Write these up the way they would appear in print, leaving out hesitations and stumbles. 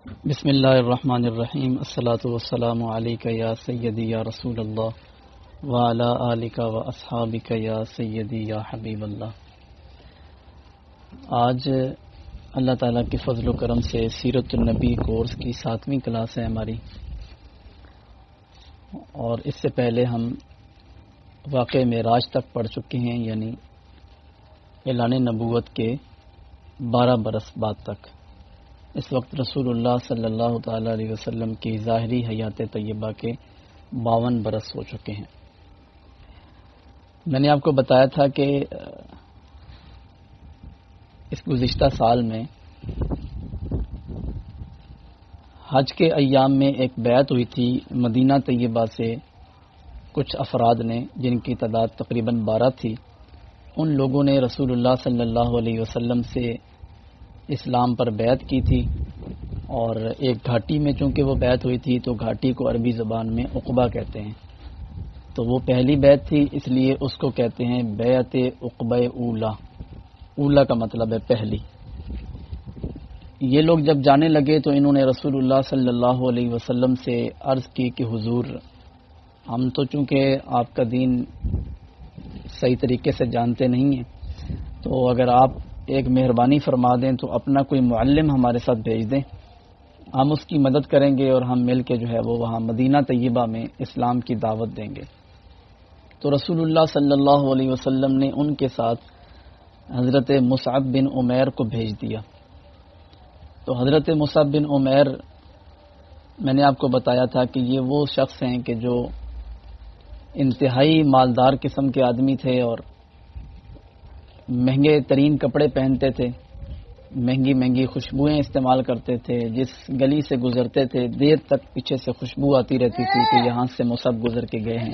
بسم اللہ الرحمن الرحیم، الصلاۃ والسلام علیک یا سیدی یا رسول اللہ وعلی آلک و اصحابک یا سیدی یا حبیب اللہ۔ آج اللہ تعالیٰ کے فضل و کرم سے سیرت النبی کورس کی 7ویں کلاس ہے ہماری، اور اس سے پہلے ہم واقعہ معراج تک پڑھ چکے ہیں، یعنی اعلان نبوت کے 12 برس بعد تک۔ اس وقت رسول اللہ صلی اللہ تعالی علیہ وسلم کی ظاہری حیات طیبہ کے 52 برس ہو چکے ہیں۔ میں نے آپ کو بتایا تھا کہ اس گزشتہ سال میں حج کے ایام میں ایک بیعت ہوئی تھی مدینہ طیبہ سے کچھ افراد نے، جن کی تعداد تقریباً 12 تھی۔ ان لوگوں نے رسول اللہ صلی اللہ علیہ وسلم سے اسلام پر بیعت کی تھی، اور ایک گھاٹی میں چونکہ وہ بیعت ہوئی تھی تو گھاٹی کو عربی زبان میں عقبہ کہتے ہیں، تو وہ پہلی بیعت تھی، اس لیے اس کو کہتے ہیں بیعت عقبہ اولا۔ اولا کا مطلب ہے پہلی۔ یہ لوگ جب جانے لگے تو انہوں نے رسول اللہ صلی اللہ علیہ وسلم سے عرض کی کہ حضور، ہم تو چونکہ آپ کا دین صحیح طریقے سے جانتے نہیں ہیں، تو اگر آپ ایک مہربانی فرما دیں تو اپنا کوئی معلم ہمارے ساتھ بھیج دیں، ہم اس کی مدد کریں گے اور ہم مل کے جو ہے وہ وہاں مدینہ طیبہ میں اسلام کی دعوت دیں گے۔ تو رسول اللہ صلی اللہ علیہ وسلم نے ان کے ساتھ حضرت مصعب بن عمیر کو بھیج دیا۔ تو حضرت مصعب بن عمیر، میں نے آپ کو بتایا تھا کہ یہ وہ شخص ہیں کہ جو انتہائی مالدار قسم کے آدمی تھے اور مہنگے ترین کپڑے پہنتے تھے، مہنگی مہنگی خوشبوئیں استعمال کرتے تھے، جس گلی سے گزرتے تھے دیر تک پیچھے سے خوشبو آتی رہتی تھی کہ یہاں سے مصعب گزر کے گئے ہیں۔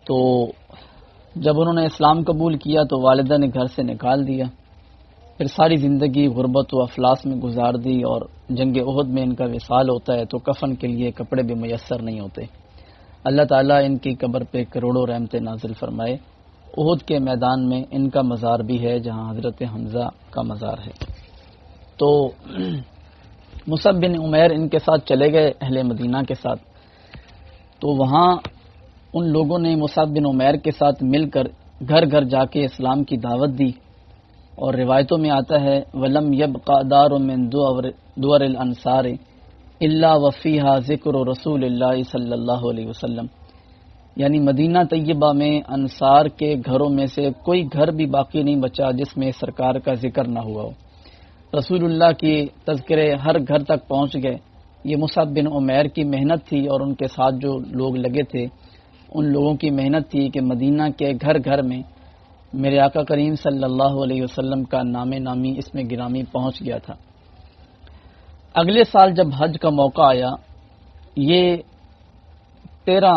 تو جب انہوں نے اسلام قبول کیا تو والدہ نے گھر سے نکال دیا، پھر ساری زندگی غربت و افلاس میں گزار دی، اور جنگ احد میں ان کا وصال ہوتا ہے تو کفن کے لیے کپڑے بھی میسر نہیں ہوتے۔ اللہ تعالیٰ ان کی قبر پہ کروڑوں رحمتیں نازل فرمائے۔ احد کے میدان میں ان کا مزار بھی ہے جہاں حضرت حمزہ کا مزار ہے۔ تو مصعب بن عمیر ان کے ساتھ چلے گئے، اہل مدینہ کے ساتھ، تو وہاں ان لوگوں نے مصعب بن عمیر کے ساتھ مل کر گھر گھر جا کے اسلام کی دعوت دی، اور روایتوں میں آتا ہے وَلَمْ يَبْقَ دَارٌ مِّن دُوَرِ الْأَنصَارِ إِلَّا وَفِيهَا ذِكْرُ رسول اللہ صلی اللہ علیہ وسلم، یعنی مدینہ طیبہ میں انصار کے گھروں میں سے کوئی گھر بھی باقی نہیں بچا جس میں سرکار کا ذکر نہ ہوا ہو۔ رسول اللہ کی تذکرے ہر گھر تک پہنچ گئے۔ یہ مصعب بن عمیر کی محنت تھی، اور ان کے ساتھ جو لوگ لگے تھے ان لوگوں کی محنت تھی کہ مدینہ کے گھر گھر میں میرے آقا کریم صلی اللہ علیہ وسلم کا نام نامی اس میں گرامی پہنچ گیا تھا۔ اگلے سال جب حج کا موقع آیا، یہ 13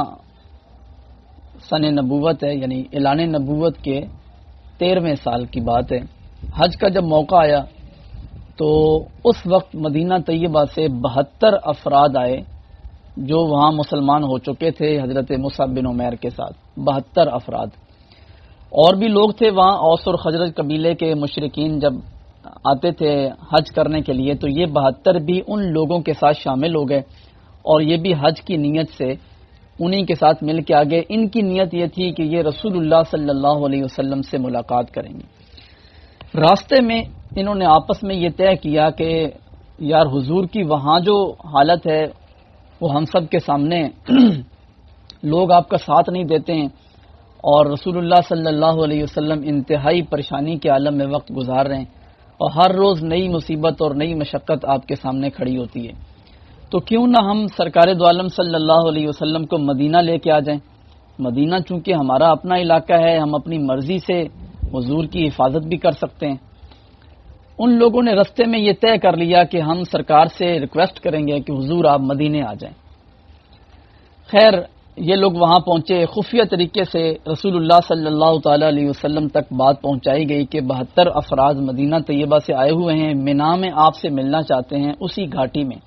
سن نبوت ہے، یعنی اعلان نبوت کے 13ویں سال کی بات ہے۔ حج کا جب موقع آیا تو اس وقت مدینہ طیبہ سے 72 افراد آئے جو وہاں مسلمان ہو چکے تھے حضرت مصعب بن عمیر کے ساتھ، 72 افراد۔ اور بھی لوگ تھے وہاں، اوس اور خزرج قبیلے کے مشرکین جب آتے تھے حج کرنے کے لیے تو یہ 72 بھی ان لوگوں کے ساتھ شامل ہو گئے، اور یہ بھی حج کی نیت سے انہی کے ساتھ مل کے آگے۔ ان کی نیت یہ تھی کہ یہ رسول اللہ صلی اللہ علیہ وسلم سے ملاقات کریں گے۔ راستے میں انہوں نے آپس میں یہ طے کیا کہ یار حضور کی وہاں جو حالت ہے وہ ہم سب کے سامنے لوگ آپ کا ساتھ نہیں دیتے ہیں، اور رسول اللہ صلی اللہ علیہ وسلم انتہائی پریشانی کے عالم میں وقت گزار رہے ہیں، اور ہر روز نئی مصیبت اور نئی مشقت آپ کے سامنے کھڑی ہوتی ہے، تو کیوں نہ ہم سرکار دو عالم صلی اللہ علیہ وسلم کو مدینہ لے کے آ جائیں۔ مدینہ چونکہ ہمارا اپنا علاقہ ہے، ہم اپنی مرضی سے حضور کی حفاظت بھی کر سکتے ہیں۔ ان لوگوں نے رستے میں یہ طے کر لیا کہ ہم سرکار سے ریکویسٹ کریں گے کہ حضور آپ مدینے آ جائیں۔ خیر، یہ لوگ وہاں پہنچے، خفیہ طریقے سے رسول اللہ صلی اللہ تعالی علیہ وسلم تک بات پہنچائی گئی کہ 72 افراد مدینہ طیبہ سے آئے ہوئے ہیں، مینا میں آپ سے ملنا چاہتے ہیں، اسی گھاٹی میں۔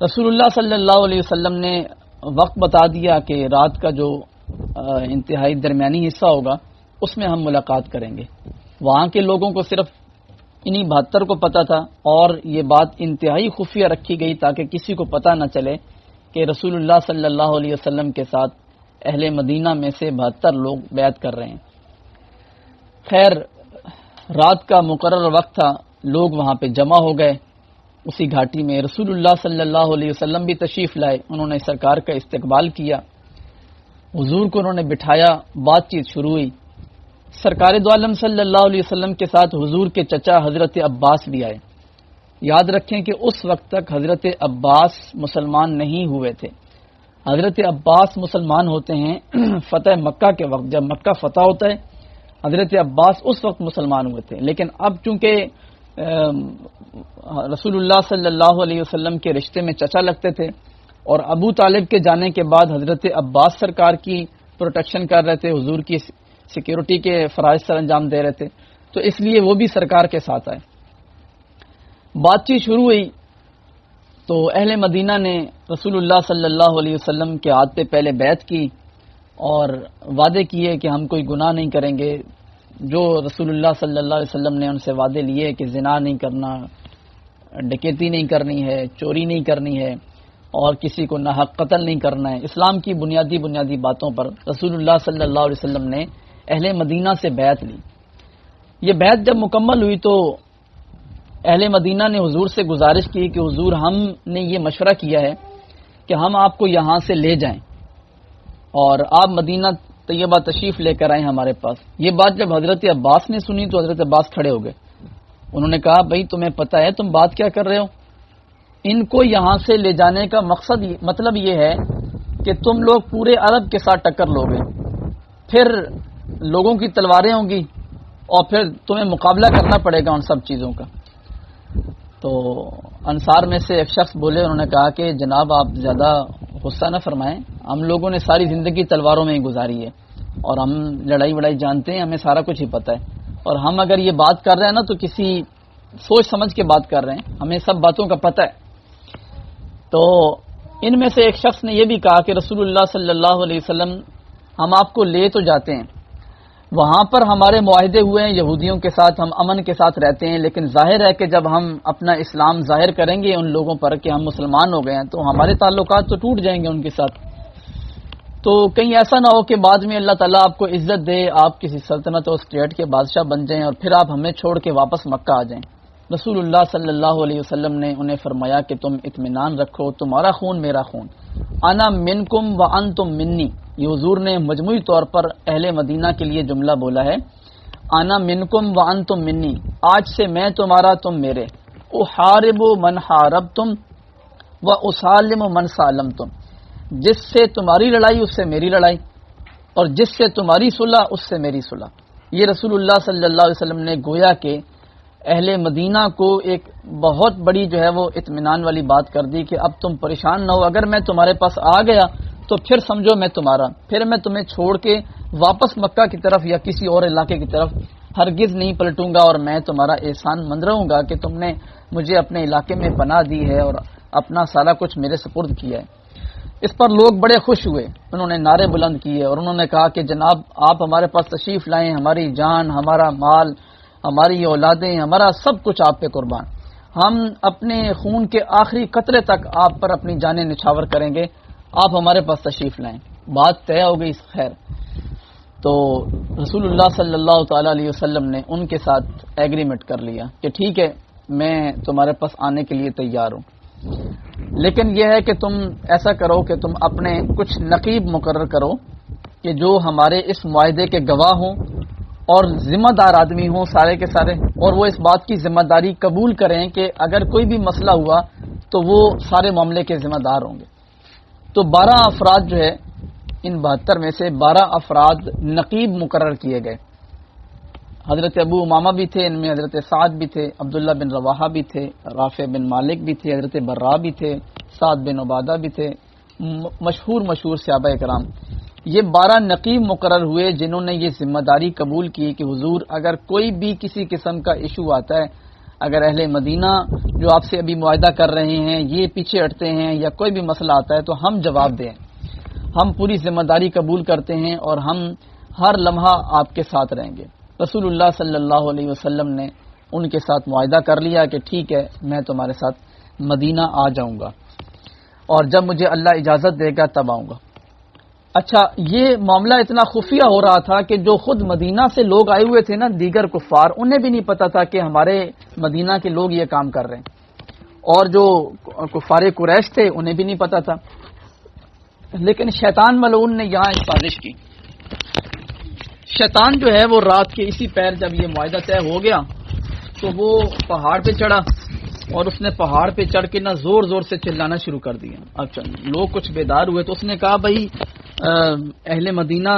رسول اللہ صلی اللہ علیہ وسلم نے وقت بتا دیا کہ رات کا جو انتہائی درمیانی حصہ ہوگا اس میں ہم ملاقات کریں گے۔ وہاں کے لوگوں کو صرف انہی 72 کو پتہ تھا، اور یہ بات انتہائی خفیہ رکھی گئی تاکہ کسی کو پتہ نہ چلے کہ رسول اللہ صلی اللہ علیہ وسلم کے ساتھ اہل مدینہ میں سے 72 لوگ بیعت کر رہے ہیں۔ خیر، رات کا مقرر وقت تھا، لوگ وہاں پہ جمع ہو گئے اسی گھاٹی میں۔ رسول اللہ صلی اللہ علیہ وسلم بھی تشریف لائے، انہوں نے سرکار کا استقبال کیا، حضور کو انہوں نے بٹھایا، بات چیت شروع ہوئی۔ سرکار دو عالم صلی اللہ علیہ وسلم کے ساتھ حضور کے چچا حضرت عباس بھی آئے۔ یاد رکھیں کہ اس وقت تک حضرت عباس مسلمان نہیں ہوئے تھے۔ حضرت عباس مسلمان ہوتے ہیں فتح مکہ کے وقت، جب مکہ فتح ہوتا ہے حضرت عباس اس وقت مسلمان ہوئے تھے، لیکن اب چونکہ رسول اللہ صلی اللہ علیہ وسلم کے رشتے میں چچا لگتے تھے، اور ابو طالب کے جانے کے بعد حضرت عباس سرکار کی پروٹیکشن کر رہے تھے، حضور کی سیکیورٹی کے فرائض سر انجام دے رہے تھے، تو اس لیے وہ بھی سرکار کے ساتھ آئے۔ بات چیت شروع ہوئی تو اہل مدینہ نے رسول اللہ صلی اللہ علیہ وسلم کے ہاتھ پہ پہلے بیعت کی اور وعدے کیے کہ ہم کوئی گناہ نہیں کریں گے، جو رسول اللہ صلی اللہ علیہ وسلم نے ان سے وعدے لیے کہ زنا نہیں کرنا، ڈکیتی نہیں کرنی ہے، چوری نہیں کرنی ہے، اور کسی کو ناحق قتل نہیں کرنا ہے، اسلام کی بنیادی باتوں پر رسول اللہ صلی اللہ علیہ وسلم نے اہل مدینہ سے بیعت لی۔ یہ بیعت جب مکمل ہوئی تو اہل مدینہ نے حضور سے گزارش کی کہ حضور، ہم نے یہ مشورہ کیا ہے کہ ہم آپ کو یہاں سے لے جائیں اور آپ مدینہ طیبہ تشریف لے کر آئیں ہمارے پاس۔ یہ بات جب حضرت عباس نے سنی تو حضرت عباس کھڑے ہو گئے، انہوں نے کہا بھائی تمہیں پتہ ہے تم بات کیا کر رہے ہو؟ ان کو یہاں سے لے جانے کا مطلب یہ ہے کہ تم لوگ پورے عرب کے ساتھ ٹکر لو گے، پھر لوگوں کی تلواریں ہوں گی اور پھر تمہیں مقابلہ کرنا پڑے گا ان سب چیزوں کا۔ تو انصار میں سے ایک شخص بولے، انہوں نے کہا کہ جناب آپ زیادہ غصہ نہ فرمائیں، ہم لوگوں نے ساری زندگی تلواروں میں ہی گزاری ہے اور ہم لڑائی وڑائی جانتے ہیں، ہمیں سارا کچھ ہی پتہ ہے، اور ہم اگر یہ بات کر رہے ہیں نا تو کسی سوچ سمجھ کے بات کر رہے ہیں، ہمیں سب باتوں کا پتہ ہے۔ تو ان میں سے ایک شخص نے یہ بھی کہا کہ رسول اللہ صلی اللہ علیہ وسلم، ہم آپ کو لے تو جاتے ہیں، وہاں پر ہمارے معاہدے ہوئے ہیں یہودیوں کے ساتھ، ہم امن کے ساتھ رہتے ہیں، لیکن ظاہر ہے کہ جب ہم اپنا اسلام ظاہر کریں گے ان لوگوں پر کہ ہم مسلمان ہو گئے ہیں تو ہمارے تعلقات تو ٹوٹ جائیں گے ان کے ساتھ۔ تو کہیں ایسا نہ ہو کہ بعد میں اللہ تعالیٰ آپ کو عزت دے، آپ کسی سلطنت اور اسٹیٹ کے بادشاہ بن جائیں اور پھر آپ ہمیں چھوڑ کے واپس مکہ آ جائیں۔ رسول اللہ صلی اللہ علیہ وسلم نے انہیں فرمایا کہ تم اطمینان رکھو، تمہارا خون میرا خون، انا منکم وانتم منی۔ یہ حضور نے مجموعی طور پر اہل مدینہ کے لیے جملہ بولا ہے، انا منکم وانتم منی، آج سے میں تمہارا تم میرے، احارب من حاربتم واسالم من سالمتم، جس سے تمہاری لڑائی اس سے میری لڑائی، اور جس سے تمہاری صلح اس سے میری صلح۔ یہ رسول اللہ صلی اللہ علیہ وسلم نے گویا کہ اہل مدینہ کو ایک بہت بڑی جو ہے وہ اطمینان والی بات کر دی کہ اب تم پریشان نہ ہو، اگر میں تمہارے پاس آ گیا تو پھر سمجھو میں تمہارا، پھر میں تمہیں چھوڑ کے واپس مکہ کی طرف یا کسی اور علاقے کی طرف ہرگز نہیں پلٹوں گا، اور میں تمہارا احسان مند رہوں گا کہ تم نے مجھے اپنے علاقے میں پناہ دی ہے اور اپنا سارا کچھ میرے سپرد کیا ہے۔ اس پر لوگ بڑے خوش ہوئے، انہوں نے نعرے بلند کیے اور انہوں نے کہا کہ جناب آپ ہمارے پاس تشریف لائیں، ہماری جان، ہمارا مال، ہماری اولادیں، ہمارا سب کچھ آپ پہ قربان، ہم اپنے خون کے آخری قطرے تک آپ پر اپنی جانیں نچھاور کریں گے، آپ ہمارے پاس تشریف لائیں۔ بات طے ہو گئی خیر۔ تو رسول اللہ صلی اللہ تعالی علیہ وسلم نے ان کے ساتھ ایگریمنٹ کر لیا کہ ٹھیک ہے میں تمہارے پاس آنے کے لیے تیار ہوں، لیکن یہ ہے کہ تم ایسا کرو کہ تم اپنے کچھ نقیب مقرر کرو کہ جو ہمارے اس معاہدے کے گواہ ہوں اور ذمہ دار آدمی ہوں سارے کے سارے، اور وہ اس بات کی ذمہ داری قبول کریں کہ اگر کوئی بھی مسئلہ ہوا تو وہ سارے معاملے کے ذمہ دار ہوں گے۔ تو 12 افراد جو ہے، ان 72 میں سے 12 افراد نقیب مقرر کیے گئے۔ حضرت ابو امامہ بھی تھے، ان میں حضرت سعد بھی تھے، عبداللہ بن رواحہ بھی تھے، رافع بن مالک بھی تھے، حضرت برا بھی تھے، سعد بن عبادہ بھی تھے، مشہور صحابہ کرام۔ یہ 12 نقیب مقرر ہوئے جنہوں نے یہ ذمہ داری قبول کی کہ حضور اگر کوئی بھی کسی قسم کا ایشو آتا ہے، اگر اہل مدینہ جو آپ سے ابھی معاہدہ کر رہے ہیں یہ پیچھے ہٹتے ہیں یا کوئی بھی مسئلہ آتا ہے تو ہم جواب دیں، ہم پوری ذمہ داری قبول کرتے ہیں اور ہم ہر لمحہ آپ کے ساتھ رہیں گے۔ رسول اللہ صلی اللہ علیہ وسلم نے ان کے ساتھ معاہدہ کر لیا کہ ٹھیک ہے میں تمہارے ساتھ مدینہ آ جاؤں گا، اور جب مجھے اللہ اجازت دے گا تب آؤں گا۔ اچھا، یہ معاملہ اتنا خفیہ ہو رہا تھا کہ جو خود مدینہ سے لوگ آئے ہوئے تھے نا، دیگر کفار، انہیں بھی نہیں پتا تھا کہ ہمارے مدینہ کے لوگ یہ کام کر رہے ہیں، اور جو کفار قریش تھے انہیں بھی نہیں پتا تھا۔ لیکن شیطان ملعون نے یہاں ایک سازش کی۔ شیطان جو ہے وہ رات کے اسی پیر جب یہ معاہدہ طے ہو گیا تو وہ پہاڑ پہ چڑھا، اور اس نے پہاڑ پہ چڑھ کے نا زور زور سے چلانا شروع کر دیا۔ اب لوگ کچھ بیدار ہوئے تو اس نے کہا بھائی اہل مدینہ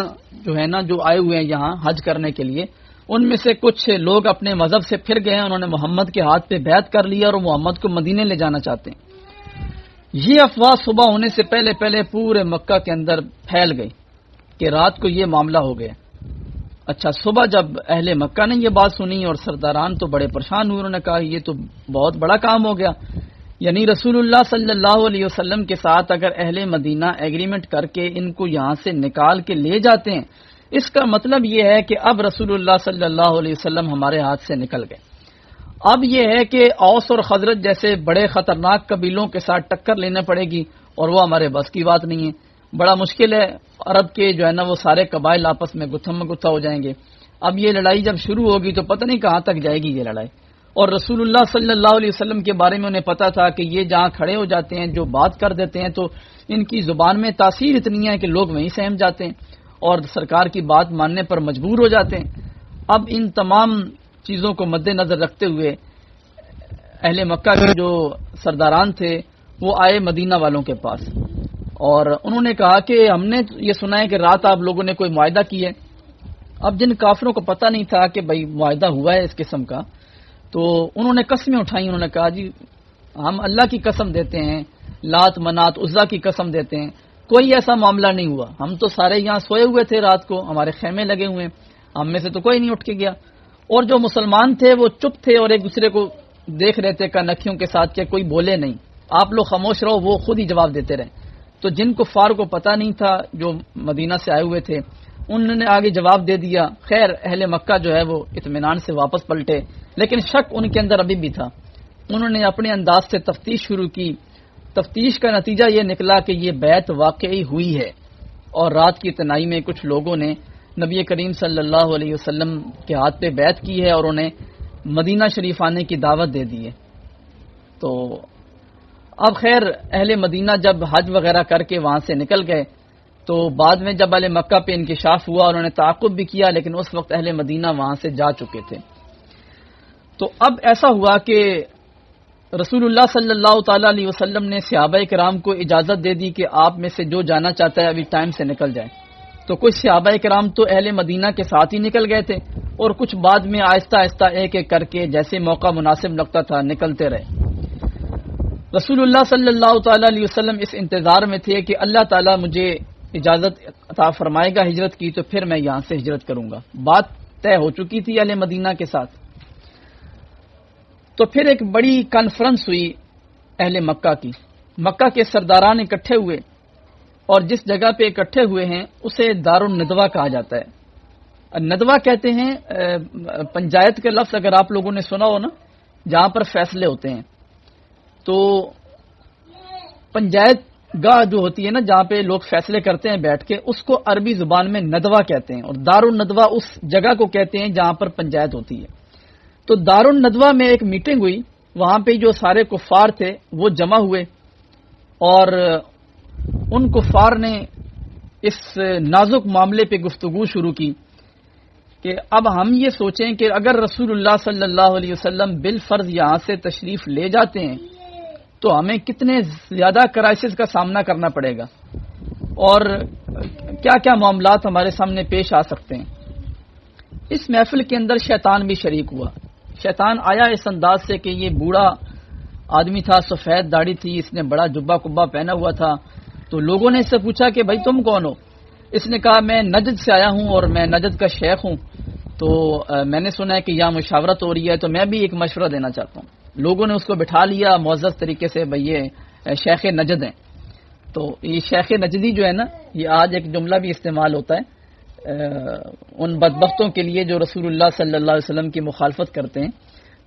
جو ہے نا، جو آئے ہوئے ہیں یہاں حج کرنے کے لیے، ان میں سے کچھ لوگ اپنے مذہب سے پھر گئے ہیں، انہوں نے محمد کے ہاتھ پہ بیعت کر لیا اور محمد کو مدینے لے جانا چاہتے ہیں۔ یہ افواہ صبح ہونے سے پہلے پہلے پورے مکہ کے اندر پھیل گئی کہ رات کو یہ معاملہ ہو گیا۔ اچھا، صبح جب اہل مکہ نے یہ بات سنی اور سرداران تو بڑے پریشان ہوئے، انہوں نے کہا یہ تو بہت بڑا کام ہو گیا، یعنی رسول اللہ صلی اللہ علیہ وسلم کے ساتھ اگر اہل مدینہ ایگریمنٹ کر کے ان کو یہاں سے نکال کے لے جاتے ہیں، اس کا مطلب یہ ہے کہ اب رسول اللہ صلی اللہ علیہ وسلم ہمارے ہاتھ سے نکل گئے۔ اب یہ ہے کہ اوس اور خزرج جیسے بڑے خطرناک قبیلوں کے ساتھ ٹکر لینا پڑے گی، اور وہ ہمارے بس کی بات نہیں ہے، بڑا مشکل ہے۔ عرب کے جو ہے نا وہ سارے قبائل آپس میں گتھم گتھا ہو جائیں گے۔ اب یہ لڑائی جب شروع ہوگی تو پتہ نہیں کہاں تک جائے گی یہ لڑائی، اور رسول اللہ صلی اللہ علیہ وسلم کے بارے میں انہیں پتا تھا کہ یہ جہاں کھڑے ہو جاتے ہیں، جو بات کر دیتے ہیں، تو ان کی زبان میں تاثیر اتنی ہے کہ لوگ وہیں سہم جاتے ہیں اور سرکار کی بات ماننے پر مجبور ہو جاتے ہیں۔ اب ان تمام چیزوں کو مد نظر رکھتے ہوئے اہل مکہ کے جو سرداران تھے وہ آئے مدینہ والوں کے پاس، اور انہوں نے کہا کہ ہم نے یہ سنا ہے کہ رات آپ لوگوں نے کوئی معاہدہ کی ہے۔ اب جن کافروں کو پتہ نہیں تھا کہ بھائی معاہدہ ہوا ہے اس قسم کا، تو انہوں نے قسمیں اٹھائیں، انہوں نے کہا جی ہم اللہ کی قسم دیتے ہیں، لات منات عزا کی قسم دیتے ہیں، کوئی ایسا معاملہ نہیں ہوا، ہم تو سارے یہاں سوئے ہوئے تھے رات کو، ہمارے خیمے لگے ہوئے ہیں، ہم میں سے تو کوئی نہیں اٹھ کے گیا۔ اور جو مسلمان تھے وہ چپ تھے اور ایک دوسرے کو دیکھ رہے تھے کنکھیوں کے ساتھ کہ کوئی بولے نہیں، آپ لوگ خاموش رہو، وہ خود ہی جواب دیتے رہے۔ تو جن کفار کو پتہ نہیں تھا جو مدینہ سے آئے ہوئے تھے انہوں نے آگے جواب دے دیا۔ خیر اہل مکہ جو ہے وہ اطمینان سے واپس پلٹے، لیکن شک ان کے اندر ابھی بھی تھا۔ انہوں نے اپنے انداز سے تفتیش شروع کی۔ تفتیش کا نتیجہ یہ نکلا کہ یہ بیعت واقعی ہوئی ہے، اور رات کی تنہائی میں کچھ لوگوں نے نبی کریم صلی اللہ علیہ وسلم کے ہاتھ پہ بیعت کی ہے اور انہیں مدینہ شریف آنے کی دعوت دے دی ہے۔ تو اب خیر اہل مدینہ جب حج وغیرہ کر کے وہاں سے نکل گئے تو بعد میں جب اہل مکہ پہ انکشاف ہوا انہوں نے تعاقب بھی کیا، لیکن اس وقت اہل مدینہ وہاں سے جا چکے تھے۔ تو اب ایسا ہوا کہ رسول اللہ صلی اللہ تعالی علیہ وسلم نے صحابہ کرام کو اجازت دے دی کہ آپ میں سے جو جانا چاہتا ہے ابھی ٹائم سے نکل جائے۔ تو کچھ صحابہ کرام تو اہل مدینہ کے ساتھ ہی نکل گئے تھے، اور کچھ بعد میں آہستہ آہستہ ایک ایک کر کے جیسے موقع مناسب لگتا تھا نکلتے رہے۔ رسول اللہ صلی اللہ تعالی علیہ وسلم اس انتظار میں تھے کہ اللہ تعالیٰ مجھے اجازت عطا فرمائے گا ہجرت کی تو پھر میں یہاں سے ہجرت کروں گا۔ بات طے ہو چکی تھی اہل مدینہ کے ساتھ۔ تو پھر ایک بڑی کانفرنس ہوئی اہل مکہ کی، مکہ کے سرداران اکٹھے ہوئے، اور جس جگہ پہ اکٹھے ہوئے ہیں اسے دار الندوہ کہا جاتا ہے۔ ندوہ کہتے ہیں پنچایت کا لفظ اگر آپ لوگوں نے سنا ہو نا، جہاں پر فیصلے ہوتے ہیں، تو پنچایت گاہ جو ہوتی ہے نا جہاں پہ لوگ فیصلے کرتے ہیں بیٹھ کے، اس کو عربی زبان میں ندوہ کہتے ہیں، اور دار الندوہ اس جگہ کو کہتے ہیں جہاں پر پنچایت ہوتی ہے۔ تو دار الندوہ میں ایک میٹنگ ہوئی، وہاں پہ جو سارے کفار تھے وہ جمع ہوئے، اور ان کفار نے اس نازک معاملے پہ گفتگو شروع کی کہ اب ہم یہ سوچیں کہ اگر رسول اللہ صلی اللہ علیہ وسلم بالفرض یہاں سے تشریف لے جاتے ہیں تو ہمیں کتنے زیادہ کرائسس کا سامنا کرنا پڑے گا، اور کیا کیا معاملات ہمارے سامنے پیش آ سکتے ہیں۔ اس محفل کے اندر شیطان بھی شریک ہوا۔ شیطان آیا اس انداز سے کہ یہ بوڑھا آدمی تھا، سفید داڑھی تھی، اس نے بڑا جبہ کبا پہنا ہوا تھا۔ تو لوگوں نے اس سے پوچھا کہ بھائی تم کون ہو؟ اس نے کہا میں نجد سے آیا ہوں اور میں نجد کا شیخ ہوں، تو میں نے سنا ہے کہ یہاں مشاورت ہو رہی ہے تو میں بھی ایک مشورہ دینا چاہتا ہوں۔ لوگوں نے اس کو بٹھا لیا معزز طریقے سے، بھئی یہ شیخ نجد ہیں۔ تو یہ شیخ نجدی جو ہے نا، یہ آج ایک جملہ بھی استعمال ہوتا ہے ان بدبختوں کے لیے جو رسول اللہ صلی اللہ علیہ وسلم کی مخالفت کرتے ہیں۔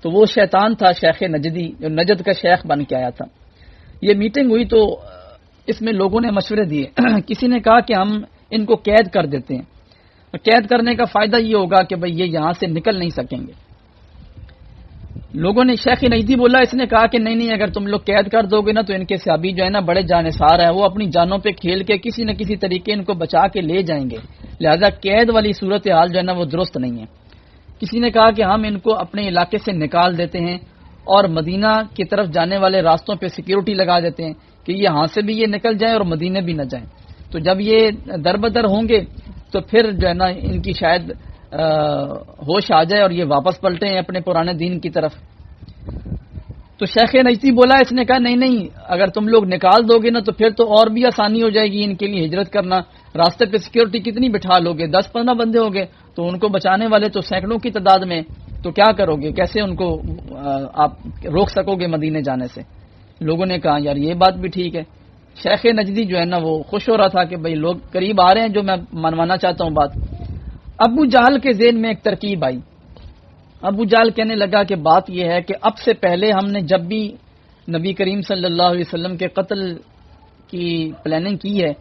تو وہ شیطان تھا شیخ نجدی، جو نجد کا شیخ بن کے آیا تھا۔ یہ میٹنگ ہوئی تو اس میں لوگوں نے مشورے دیے۔ کسی نے کہا کہ ہم ان کو قید کر دیتے ہیں، قید کرنے کا فائدہ یہ ہوگا کہ بھئی یہ یہاں سے نکل نہیں سکیں گے۔ لوگوں نے، شیخ نجدی بولا، اس نے کہا کہ نہیں، اگر تم لوگ قید کر دو گے نا تو ان کے صحابی جو ہے نا بڑے جانثار ہیں، وہ اپنی جانوں پہ کھیل کے کسی نہ کسی طریقے ان کو بچا کے لے جائیں گے، لہذا قید والی صورتحال جو ہے نا وہ درست نہیں ہے۔ کسی نے کہا کہ ہم ان کو اپنے علاقے سے نکال دیتے ہیں اور مدینہ کی طرف جانے والے راستوں پہ سیکیورٹی لگا دیتے ہیں کہ یہاں سے بھی یہ نکل جائیں اور مدینے بھی نہ جائیں، تو جب یہ در بدر ہوں گے تو پھر جو ہے نا ان کی شاید ہوش آ جائے اور یہ واپس پلٹیں اپنے پرانے دین کی طرف۔ تو شیخ نجدی بولا، اس نے کہا نہیں، اگر تم لوگ نکال دو گے نا تو پھر تو اور بھی آسانی ہو جائے گی ان کے لیے ہجرت کرنا، راستے پہ سیکیورٹی کتنی بٹھا لو گے، 10-15 بندے ہو گے تو ان کو بچانے والے تو سینکڑوں کی تعداد میں، تو کیا کرو گے، کیسے ان کو آپ روک سکو گے مدینے جانے سے۔ لوگوں نے کہا یار یہ بات بھی ٹھیک ہے۔ شیخ نجدی جو ہے نا وہ خوش ہو رہا تھا کہ بھئی لوگ قریب آ رہے ہیں جو میں منوانا چاہتا ہوں بات۔ ابو جہل کے ذہن میں ایک ترکیب آئی۔ ابو جہل کہنے لگا کہ بات یہ ہے کہ اب سے پہلے ہم نے جب بھی نبی کریم صلی اللہ علیہ وسلم کے قتل کی پلاننگ کی ہے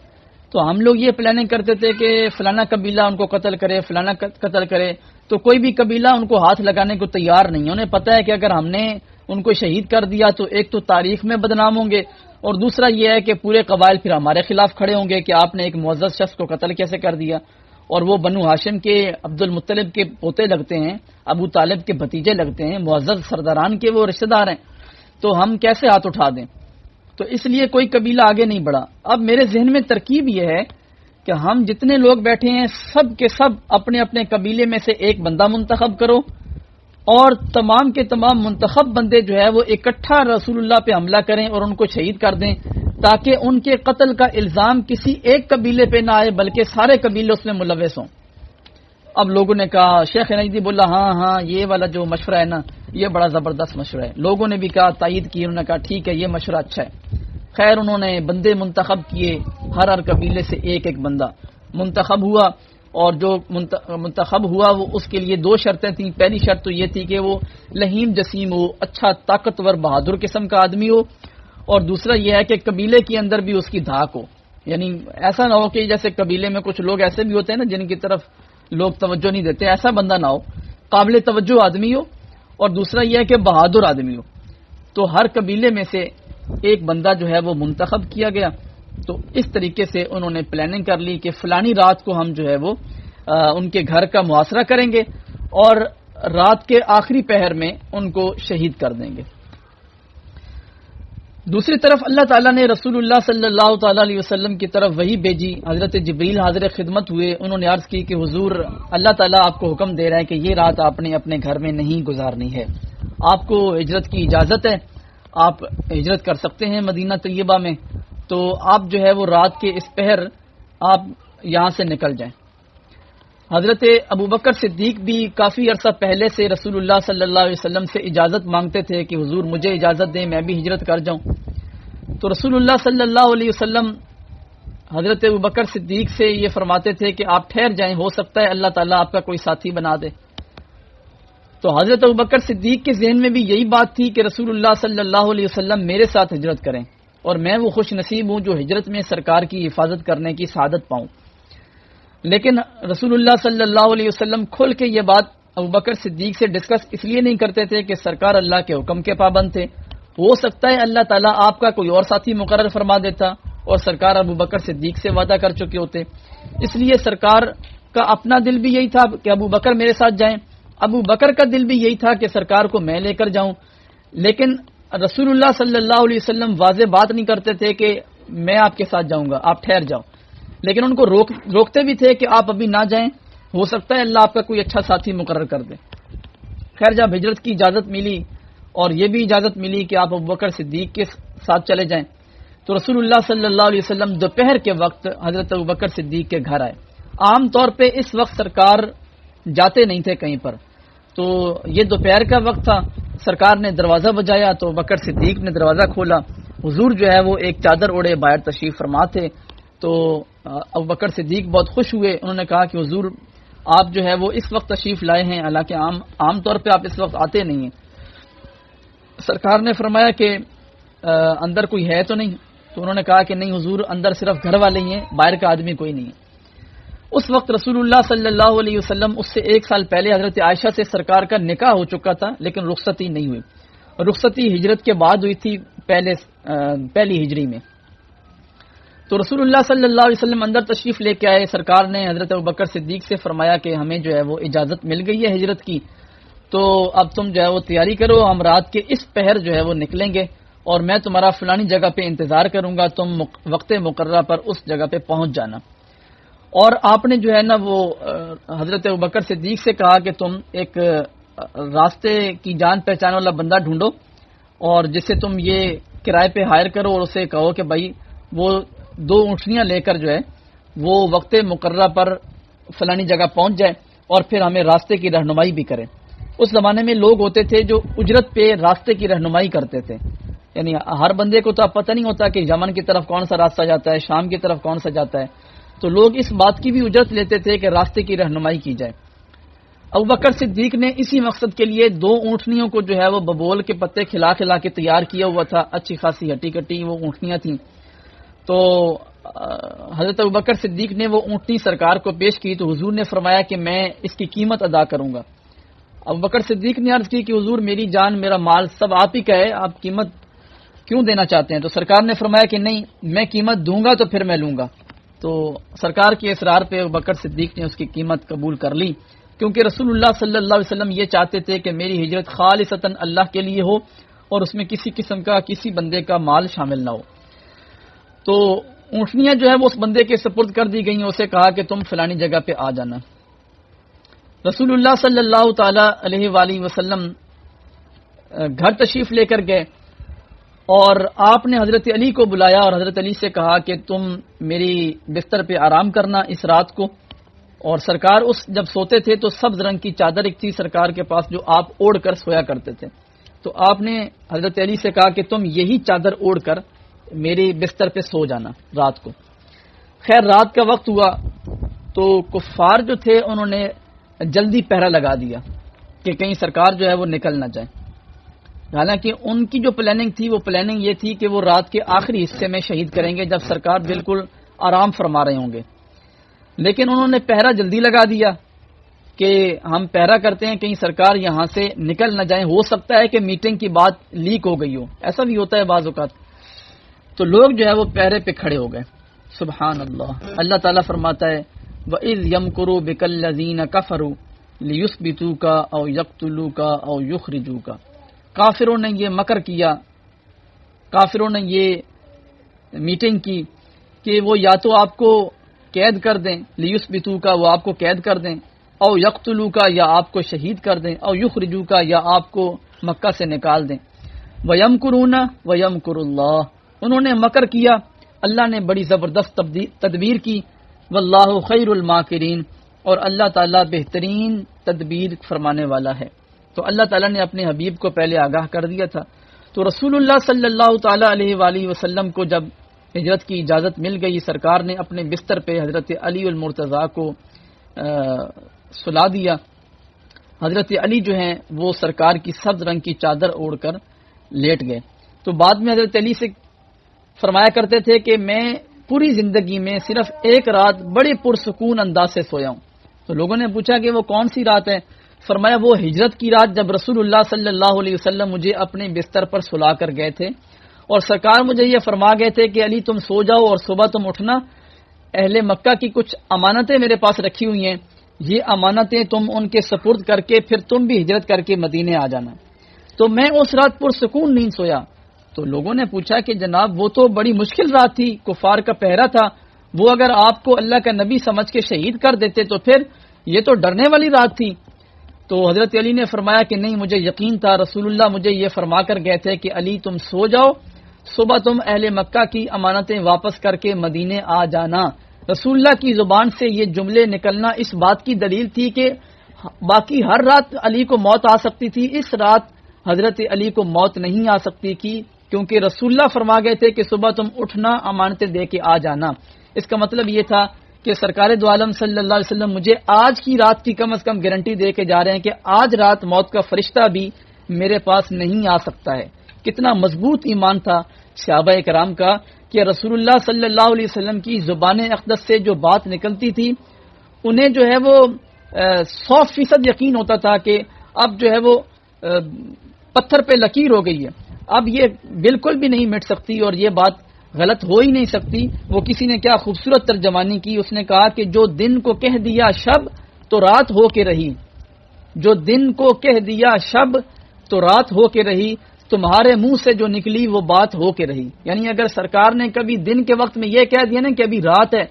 تو ہم لوگ یہ پلاننگ کرتے تھے کہ فلانا قبیلہ ان کو قتل کرے، فلانا قتل کرے، تو کوئی بھی قبیلہ ان کو ہاتھ لگانے کو تیار نہیں۔ انہیں پتہ ہے کہ اگر ہم نے ان کو شہید کر دیا تو ایک تو تاریخ میں بدنام ہوں گے، اور دوسرا یہ ہے کہ پورے قبائل پھر ہمارے خلاف کھڑے ہوں گے کہ آپ نے ایک معزز شخص کو قتل کیسے کر دیا، اور وہ بنو ہاشم کے عبد المطلب کے پوتے لگتے ہیں، ابو طالب کے بھتیجے لگتے ہیں، معزز سرداران کے وہ رشتہ دار ہیں، تو ہم کیسے ہاتھ اٹھا دیں؟ تو اس لیے کوئی قبیلہ آگے نہیں بڑھا۔ اب میرے ذہن میں ترکیب یہ ہے کہ ہم جتنے لوگ بیٹھے ہیں سب کے سب اپنے اپنے قبیلے میں سے ایک بندہ منتخب کرو، اور تمام کے تمام منتخب بندے جو ہے وہ اکٹھا رسول اللہ پہ حملہ کریں اور ان کو شہید کر دیں، تاکہ ان کے قتل کا الزام کسی ایک قبیلے پہ نہ آئے بلکہ سارے قبیلے اس میں ملوث ہوں۔ اب لوگوں نے کہا، شیخ نجدی بولا ہاں یہ والا جو مشورہ ہے نا یہ بڑا زبردست مشورہ ہے۔ لوگوں نے بھی کہا، تائید کی، انہوں نے کہا ٹھیک ہے یہ مشورہ اچھا ہے۔ خیر انہوں نے بندے منتخب کیے، ہر قبیلے سے ایک ایک بندہ منتخب ہوا، اور جو منتخب ہوا وہ اس کے لیے 2 شرطیں تھیں۔ پہلی شرط تو یہ تھی کہ وہ لہیم جسیم ہو، اچھا طاقتور بہادر قسم کا آدمی ہو، اور دوسرا یہ ہے کہ قبیلے کے اندر بھی اس کی دھاک ہو، یعنی ایسا نہ ہو کہ جیسے قبیلے میں کچھ لوگ ایسے بھی ہوتے ہیں نا جن کی طرف لوگ توجہ نہیں دیتے، ایسا بندہ نہ ہو، قابل توجہ آدمی ہو، اور دوسرا یہ ہے کہ بہادر آدمی ہو۔ تو ہر قبیلے میں سے ایک بندہ جو ہے وہ منتخب کیا گیا۔ تو اس طریقے سے انہوں نے پلاننگ کر لی کہ فلانی رات کو ہم جو ہے وہ ان کے گھر کا محاصرہ کریں گے اور رات کے آخری پہر میں ان کو شہید کر دیں گے۔ دوسری طرف اللہ تعالیٰ نے رسول اللہ صلی اللہ تعالیٰ علیہ وسلم کی طرف وحی بھیجی۔ حضرت جبریل حاضر خدمت ہوئے، انہوں نے عرض کی کہ حضور اللہ تعالیٰ آپ کو حکم دے رہا ہے کہ یہ رات آپ نے اپنے گھر میں نہیں گزارنی ہے، آپ کو ہجرت کی اجازت ہے، آپ ہجرت کر سکتے ہیں مدینہ طیبہ میں، تو آپ جو ہے وہ رات کے اس پہر آپ یہاں سے نکل جائیں۔ حضرت ابوبکر صدیق بھی کافی عرصہ پہلے سے رسول اللہ صلی اللہ علیہ وسلم سے اجازت مانگتے تھے کہ حضور مجھے اجازت دیں میں بھی ہجرت کر جاؤں، تو رسول اللہ صلی اللہ علیہ وسلم حضرت ابوبکر صدیق سے یہ فرماتے تھے کہ آپ ٹھہر جائیں، ہو سکتا ہے اللہ تعالیٰ آپ کا کوئی ساتھی بنا دے۔ تو حضرت ابوبکر صدیق کے ذہن میں بھی یہی بات تھی کہ رسول اللہ صلی اللہ علیہ وسلم میرے ساتھ ہجرت کریں، اور میں وہ خوش نصیب ہوں جو ہجرت میں سرکار کی حفاظت کرنے کی سعادت پاؤں۔ لیکن رسول اللہ صلی اللہ علیہ وسلم کھل کے یہ بات ابوبکر صدیق سے ڈسکس اس لیے نہیں کرتے تھے کہ سرکار اللہ کے حکم کے پابند تھے، ہو سکتا ہے اللہ تعالیٰ آپ کا کوئی اور ساتھی مقرر فرما دیتا اور سرکار ابوبکر صدیق سے وعدہ کر چکے ہوتے، اس لیے سرکار کا اپنا دل بھی یہی تھا کہ ابوبکر میرے ساتھ جائیں، ابوبکر کا دل بھی یہی تھا کہ سرکار کو میں لے کر جاؤں، لیکن رسول اللہ صلی اللہ علیہ وسلم واضح بات نہیں کرتے تھے کہ میں آپ کے ساتھ جاؤں گا، آپ ٹھہر جاؤ، لیکن ان کو روکتے بھی تھے کہ آپ ابھی نہ جائیں، ہو سکتا ہے اللہ آپ کا کوئی اچھا ساتھی مقرر کر دے۔ خیر جب ہجرت کی اجازت ملی اور یہ بھی اجازت ملی کہ آپ ابوبکر صدیق کے ساتھ چلے جائیں، تو رسول اللہ صلی اللہ علیہ وسلم دوپہر کے وقت حضرت ابوبکر صدیق کے گھر آئے۔ عام طور پہ اس وقت سرکار جاتے نہیں تھے کہیں پر، تو یہ دوپہر کا وقت تھا، سرکار نے دروازہ بجایا تو ابوبکر صدیق نے دروازہ کھولا، حضور جو ہے وہ ایک چادر اوڑے باہر تشریف فرما تھے، تو ابوبکر صدیق بہت خوش ہوئے، انہوں نے کہا کہ حضور آپ جو ہے وہ اس وقت تشریف لائے ہیں، حالانکہ عام طور پہ آپ اس وقت آتے نہیں ہیں، سرکار نے فرمایا کہ اندر کوئی ہے تو نہیں؟ تو انہوں نے کہا کہ نہیں حضور، اندر صرف گھر والے ہی ہیں، باہر کا آدمی کوئی نہیں ہے۔ اس وقت رسول اللہ صلی اللہ علیہ وسلم اس سے 1 سال پہلے حضرت عائشہ سے سرکار کا نکاح ہو چکا تھا، لیکن رخصتی نہیں ہوئی، رخصتی ہجرت کے بعد ہوئی تھی، پہلی ہجری میں۔ تو رسول اللہ صلی اللہ علیہ وسلم اندر تشریف لے کے آئے، سرکار نے حضرت ابوبکر صدیق سے فرمایا کہ ہمیں جو ہے وہ اجازت مل گئی ہے ہجرت کی، تو اب تم جو ہے وہ تیاری کرو، ہم رات کے اس پہر جو ہے وہ نکلیں گے اور میں تمہارا فلانی جگہ پہ انتظار کروں گا، تم وقت مقررہ پر اس جگہ پہ پہنچ جانا۔ اور آپ نے جو ہے نا وہ حضرت ابوبکر صدیق سے کہا کہ تم ایک راستے کی جان پہچان والا بندہ ڈھونڈو اور جسے تم یہ کرائے پہ ہائر کرو، اور اسے کہو کہ بھائی وہ 2 اونٹنیاں لے کر جو ہے وہ وقت مقررہ پر فلانی جگہ پہنچ جائے اور پھر ہمیں راستے کی رہنمائی بھی کرے۔ اس زمانے میں لوگ ہوتے تھے جو اجرت پہ راستے کی رہنمائی کرتے تھے، یعنی ہر بندے کو تو اب پتہ نہیں ہوتا کہ یمن کی طرف کون سا راستہ جاتا ہے، شام کی طرف کون سا جاتا ہے، تو لوگ اس بات کی بھی اجرت لیتے تھے کہ راستے کی رہنمائی کی جائے۔ ابوبکر صدیق نے اسی مقصد کے لیے 2 اونٹنیوں کو جو ہے وہ ببول کے پتے کھلا کھلا کے تیار کیا ہوا تھا، اچھی خاصی ہٹی کٹی وہ اونٹنیاں تھیں۔ تو حضرت ابوبکر صدیق نے وہ اونٹنی سرکار کو پیش کی، تو حضور نے فرمایا کہ میں اس کی قیمت ادا کروں گا۔ ابوبکر صدیق نے عرض کی کہ حضور میری جان میرا مال سب آپ ہی کا ہے، آپ قیمت کیوں دینا چاہتے ہیں؟ تو سرکار نے فرمایا کہ نہیں، میں قیمت دوں گا تو پھر میں لوں گا۔ تو سرکار کے اصرار پہ ابوبکر صدیق نے اس کی قیمت قبول کر لی، کیونکہ رسول اللہ صلی اللہ علیہ وسلم یہ چاہتے تھے کہ میری ہجرت خالصتاً اللہ کے لیے ہو اور اس میں کسی قسم کا کسی بندے کا مال شامل نہ ہو۔ تو اونٹنیاں جو ہے وہ اس بندے کے سپرد کر دی گئیں، اسے کہا کہ تم فلانی جگہ پہ آ جانا۔ رسول اللہ صلی اللہ تعالی علیہ وآلہ وسلم گھر تشریف لے کر گئے اور آپ نے حضرت علی کو بلایا اور حضرت علی سے کہا کہ تم میری بستر پہ آرام کرنا اس رات کو۔ اور سرکار اس جب سوتے تھے تو سبز رنگ کی چادر ایک تھی سرکار کے پاس جو آپ اوڑھ کر سویا کرتے تھے، تو آپ نے حضرت علی سے کہا کہ تم یہی چادر اوڑھ کر میری بستر پہ سو جانا رات کو۔ خیر رات کا وقت ہوا تو کفار جو تھے انہوں نے جلدی پہرا لگا دیا کہ کہیں سرکار جو ہے وہ نکل نہ جائے، حالانکہ ان کی جو پلاننگ تھی وہ پلاننگ یہ تھی کہ وہ رات کے آخری حصے میں شہید کریں گے جب سرکار بالکل آرام فرما رہے ہوں گے، لیکن انہوں نے پہرا جلدی لگا دیا کہ ہم پہرا کرتے ہیں کہیں سرکار یہاں سے نکل نہ جائیں، ہو سکتا ہے کہ میٹنگ کی بات لیک ہو گئی ہو، ایسا بھی ہوتا ہے بعض اوقات۔ تو لوگ جو ہے وہ پہرے پہ کھڑے ہو گئے۔ سبحان اللہ، اللہ تعالیٰ فرماتا ہے وَإِذْ يَمْكُرُوا بِكَ الَّذِينَ كَفَرُوا لِيُثْبِتُوكَ أَوْ يَقْتُلُوكَ أَوْ يُخْرِجُوكَ، کافروں نے یہ مکر کیا، کافروں نے یہ میٹنگ کی کہ وہ یا تو آپ کو قید کر دیں، لِيُثْبِتُوكَ وہ آپ کو قید کر دیں، او يَقْتُلُوكَ یا آپ کو شہید کر دیں، او يُخْرِجُوكَ یا آپ کو مکہ سے نکال دیں۔ وَيَمْكُرُونَ وَيَمْكُرُ اللَّهُ، انہوں نے مکر کیا، اللہ نے بڑی زبردست تدبیر کی، واللہ خیر الماکرین، اور اللہ تعالیٰ بہترین تدبیر فرمانے والا ہے۔ تو اللہ تعالیٰ نے اپنے حبیب کو پہلے آگاہ کر دیا تھا۔ تو رسول اللہ صلی اللہ تعالیٰ علیہ وآلہ وسلم کو جب ہجرت کی اجازت مل گئی، سرکار نے اپنے بستر پہ حضرت علی المرتضیٰ کو سلا دیا۔ حضرت علی جو ہیں وہ سرکار کی سبز رنگ کی چادر اوڑھ کر لیٹ گئے۔ تو بعد میں حضرت علی سے فرمایا کرتے تھے کہ میں پوری زندگی میں صرف ایک رات بڑے پرسکون انداز سے سویا ہوں۔ تو لوگوں نے پوچھا کہ وہ کون سی رات ہے؟ فرمایا وہ ہجرت کی رات جب رسول اللہ صلی اللہ علیہ وسلم مجھے اپنے بستر پر سلا کر گئے تھے اور سرکار مجھے یہ فرما گئے تھے کہ علی تم سو جاؤ اور صبح تم اٹھنا، اہل مکہ کی کچھ امانتیں میرے پاس رکھی ہوئی ہیں، یہ امانتیں تم ان کے سپرد کر کے پھر تم بھی ہجرت کر کے مدینے آ جانا۔ تو میں اس رات پرسکون نیند سویا۔ تو لوگوں نے پوچھا کہ جناب وہ تو بڑی مشکل رات تھی، کفار کا پہرا تھا، وہ اگر آپ کو اللہ کا نبی سمجھ کے شہید کر دیتے تو پھر یہ تو ڈرنے والی رات تھی۔ تو حضرت علی نے فرمایا کہ نہیں، مجھے یقین تھا، رسول اللہ مجھے یہ فرما کر گئے تھے کہ علی تم سو جاؤ، صبح تم اہل مکہ کی امانتیں واپس کر کے مدینے آ جانا۔ رسول اللہ کی زبان سے یہ جملے نکلنا اس بات کی دلیل تھی کہ باقی ہر رات علی کو موت آ سکتی تھی، اس رات حضرت علی کو موت نہیں آ سکتی تھی، کیونکہ رسول اللہ فرما گئے تھے کہ صبح تم اٹھنا، امانتیں دے کے آ جانا۔ اس کا مطلب یہ تھا کہ سرکار دو عالم صلی اللہ علیہ وسلم مجھے آج کی رات کی کم از کم گارنٹی دے کے جا رہے ہیں کہ آج رات موت کا فرشتہ بھی میرے پاس نہیں آ سکتا ہے۔ کتنا مضبوط ایمان تھا صحابہ کرام کا کہ رسول اللہ صلی اللہ علیہ وسلم کی زبان اقدس سے جو بات نکلتی تھی انہیں جو ہے وہ 100% یقین ہوتا تھا کہ اب جو ہے وہ پتھر پہ لکیر ہو گئی ہے، اب یہ بالکل بھی نہیں مٹ سکتی اور یہ بات غلط ہو ہی نہیں سکتی۔ وہ کسی نے کیا خوبصورت ترجمانی کی، اس نے کہا کہ جو دن کو کہہ دیا شب تو رات ہو کے رہی، جو دن کو کہہ دیا شب تو رات ہو کے رہی، تمہارے منہ سے جو نکلی وہ بات ہو کے رہی۔ یعنی اگر سرکار نے کبھی دن کے وقت میں یہ کہہ دیا نا کہ ابھی رات ہے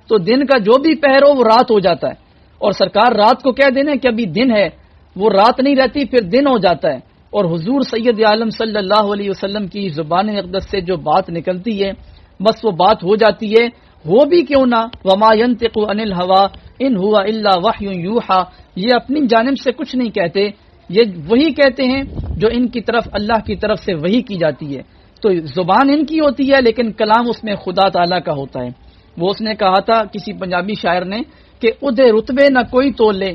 تو دن کا جو بھی پہر ہو وہ رات ہو جاتا ہے، اور سرکار رات کو کہہ دینا کہ ابھی دن ہے وہ رات نہیں رہتی، پھر دن ہو جاتا ہے۔ اور حضور سید عالم صلی اللہ علیہ وسلم کی زبان اقدس سے جو بات نکلتی ہے بس وہ بات ہو جاتی ہے، ہو بھی کیوں نہ۔ وما ينطق عن الهوى ان هو الا وحی یوحى، یہ اپنی جانب سے کچھ نہیں کہتے، یہ وہی کہتے ہیں جو ان کی طرف اللہ کی طرف سے وحی کی جاتی ہے۔ تو زبان ان کی ہوتی ہے لیکن کلام اس میں خدا تعالیٰ کا ہوتا ہے۔ وہ اس نے کہا تھا کسی پنجابی شاعر نے کہ ادھے رتبے نہ کوئی تولے،